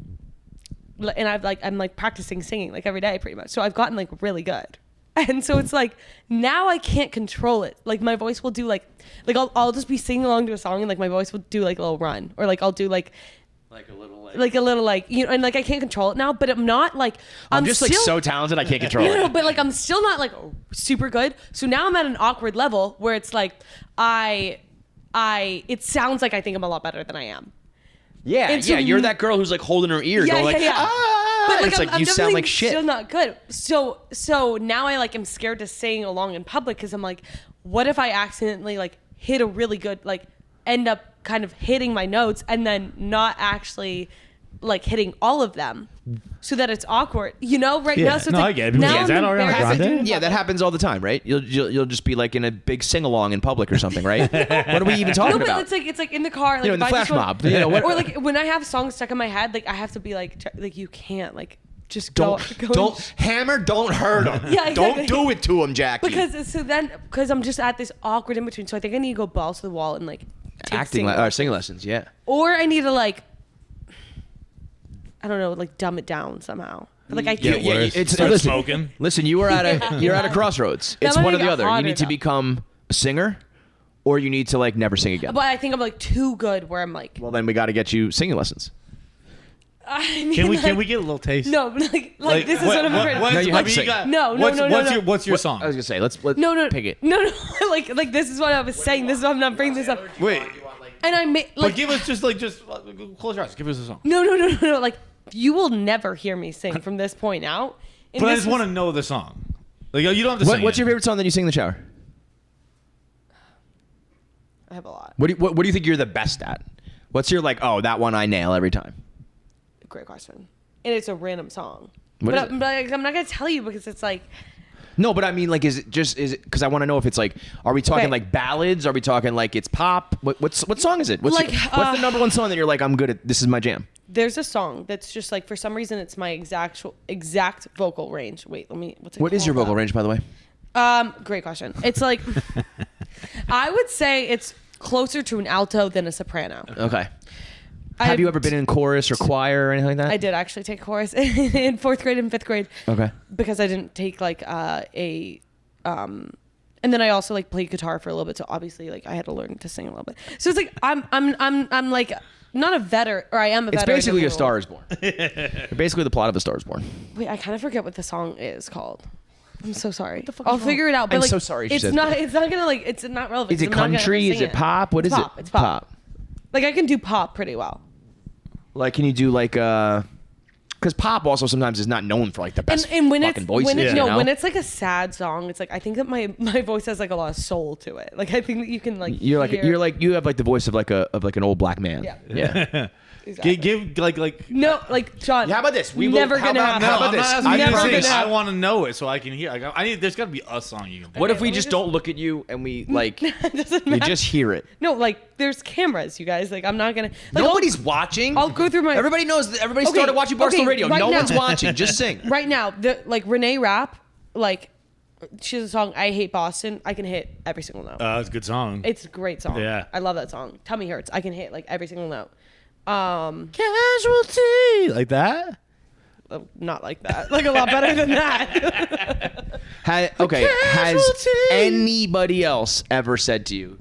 and I'm like practicing singing like every day pretty much, so I've gotten like really good. And so it's like now I can't control it. Like my voice will do like I'll just be singing along to a song and like my voice will do like a little run or like I'll do like a little you know, and like I can't control it now. But I'm not like I'm just like so talented I can't control it. No, but like I'm still not like super good. So now I'm at an awkward level where it's like it sounds like I think I'm a lot better than I am. Yeah, And so- you're that girl who's like holding her ear, going like, ah! But like, it's like I'm you sound like definitely shit. Still not good. So now I like am scared to sing along in public because I'm like, what if I accidentally like hit a really good like end up kind of hitting my notes and then not actually like hitting all of them, so that it's awkward, you know? Right now, so it's no, like, I get it. People now get that I'm Ariana embarrassed. Grande? Yeah, that happens all the time, right? You'll just be like in a big sing along in public or something, right? What are we even talking No, but about? it's like in the car, like You know, in the if I just flash want- mob. You know, what- or like when I have songs stuck in my head, like I have to be like you can't like just go. Don't hammer, don't hurt him. Yeah, Don't exactly. do it to him, Jackie. Because I'm just at this awkward in between, so I think I need to go balls to the wall and like take singing lessons, yeah. or I need to like I don't know, like dumb it down somehow. Like I can't. Start listen, smoking. Listen, you're at a crossroads. That It's might one or make the it other. You harder, need to though. become a singer, or you need to like never sing again. But I think I'm like too good where I'm like. Well, then we got to get you singing lessons. I mean, Can we like, get a little taste? No, but like this is what I'm afraid of. No, you have to sing. No. What's your song? I was gonna say let's No. pick it. No. like this is what I was saying. This is what I'm not bringing this up. Wait, And I made but like give us just close your eyes. Give us a song. no. Like you will never hear me sing from this point out. And But I this just is- want to know the song. Like you don't have to sing. What's it. your favorite song that you sing in the shower? I have a lot. What do you think you're the best at? What's your like? Oh, that one I nail every time. Great question. And it's a random song. What is But like, I'm not gonna tell you because it's like. No, but I mean, like, is it because I want to know if it's like, are we talking Okay. like ballads? Are we talking like it's pop? What song is it? What's Like, what's the number one song that you're like, I'm good at? This is my jam. There's a song that's just like for some reason it's my exact vocal range. Wait, let me. What is your vocal range, by the way? Great question. It's like I would say it's closer to an alto than a soprano. Okay. Have you ever been in chorus or choir or anything like that? I did actually take chorus in 4th grade and 5th grade. Okay. Because I didn't take like and then I also like played guitar for a little bit, so obviously like I had to learn to sing a little bit. So it's like I'm like not a veteran, or I am a It's veteran. basically A Star Is Born. Basically the plot of A Star Is Born. Wait, I kind of forget what the song is called. I'm so sorry. I'll figure it out. But I'm like, so sorry, she It's said. not. It's not gonna like. It's not relevant. Is it I'm not gonna country? sing Is it pop? What is pop. it? It's pop. Like I can do pop pretty well. Like, can you do like because pop also sometimes is not known for like the best and when fucking it's voices. when it's, you know? when it's like a sad song, it's like I think that my voice has like a lot of soul to it. Like I think that you can like you have like the voice of like an old black man. Yeah. Exactly. Give like no, like John. Yeah, how about this? Never how gonna about- happen. how about I'm this? not asking I you to never sing. gonna I happen. want to know it so I can hear. Like, I need. There's got to be a song you can. Play. What if we let me just don't look at you and we like Doesn't you matter. just hear it? No, like there's cameras, you guys. Like I'm not gonna. Like, Nobody's watching. I'll go through my. Everybody knows. Everybody Okay, started watching Barstool okay, Radio. right No now. one's watching. Just sing. Right now, like Renee Rapp, like she has a song "I Hate Boston." I can hit every single note. It's a good song. It's a great song. Yeah. I love that song. Tummy Hurts. I can hit like every single note. Casualty like that. Not like that. Like a lot better than that. Has anybody else ever said to you,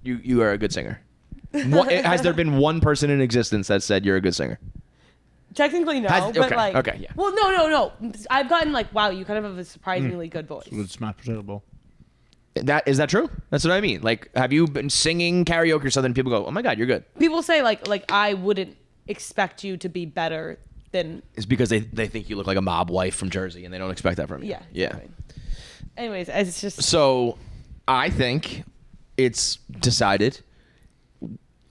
you are a good singer? Has there been one person in existence that said you're a good singer? Technically, no. Has- but okay, like, okay, yeah. Well, no. I've gotten like, wow, you kind of have a surprisingly good voice. It's not presentable. Is that true? That's what I mean. Like, have you been singing karaoke or something? People go, "Oh my God, you're good." People say like I wouldn't expect you to be better than. It's because they think you look like a mob wife from Jersey, and they don't expect that from you. Yeah. Yeah. Exactly. Anyways, it's just. So, I think it's decided.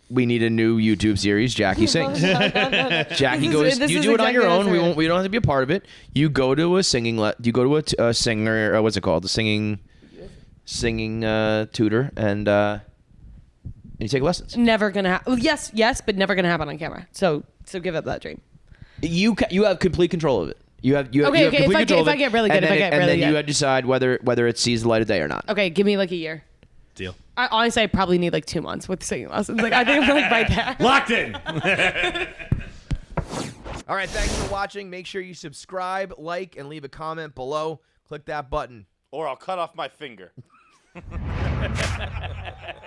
We need a new YouTube series. Jackie sings. Jackie goes. This You is do it on your exactly own. what I We don't have to be a part of it. You go to a singing. You go to a singer. What's it called? The singing tutor, and you take lessons. Never gonna happen. Yes, but never gonna happen on camera. So give up that dream. You have complete control of it. You have Okay, complete if I control of it. get really good, and if I then get really then you good. decide whether it sees the light of day or not. Okay, give me like a year. Deal. I honestly probably need like 2 months with singing lessons. Like I think I'm like right there. Locked in. All right, thanks for watching. Make sure you subscribe, like, and leave a comment below. Click that button. Or I'll cut off my finger.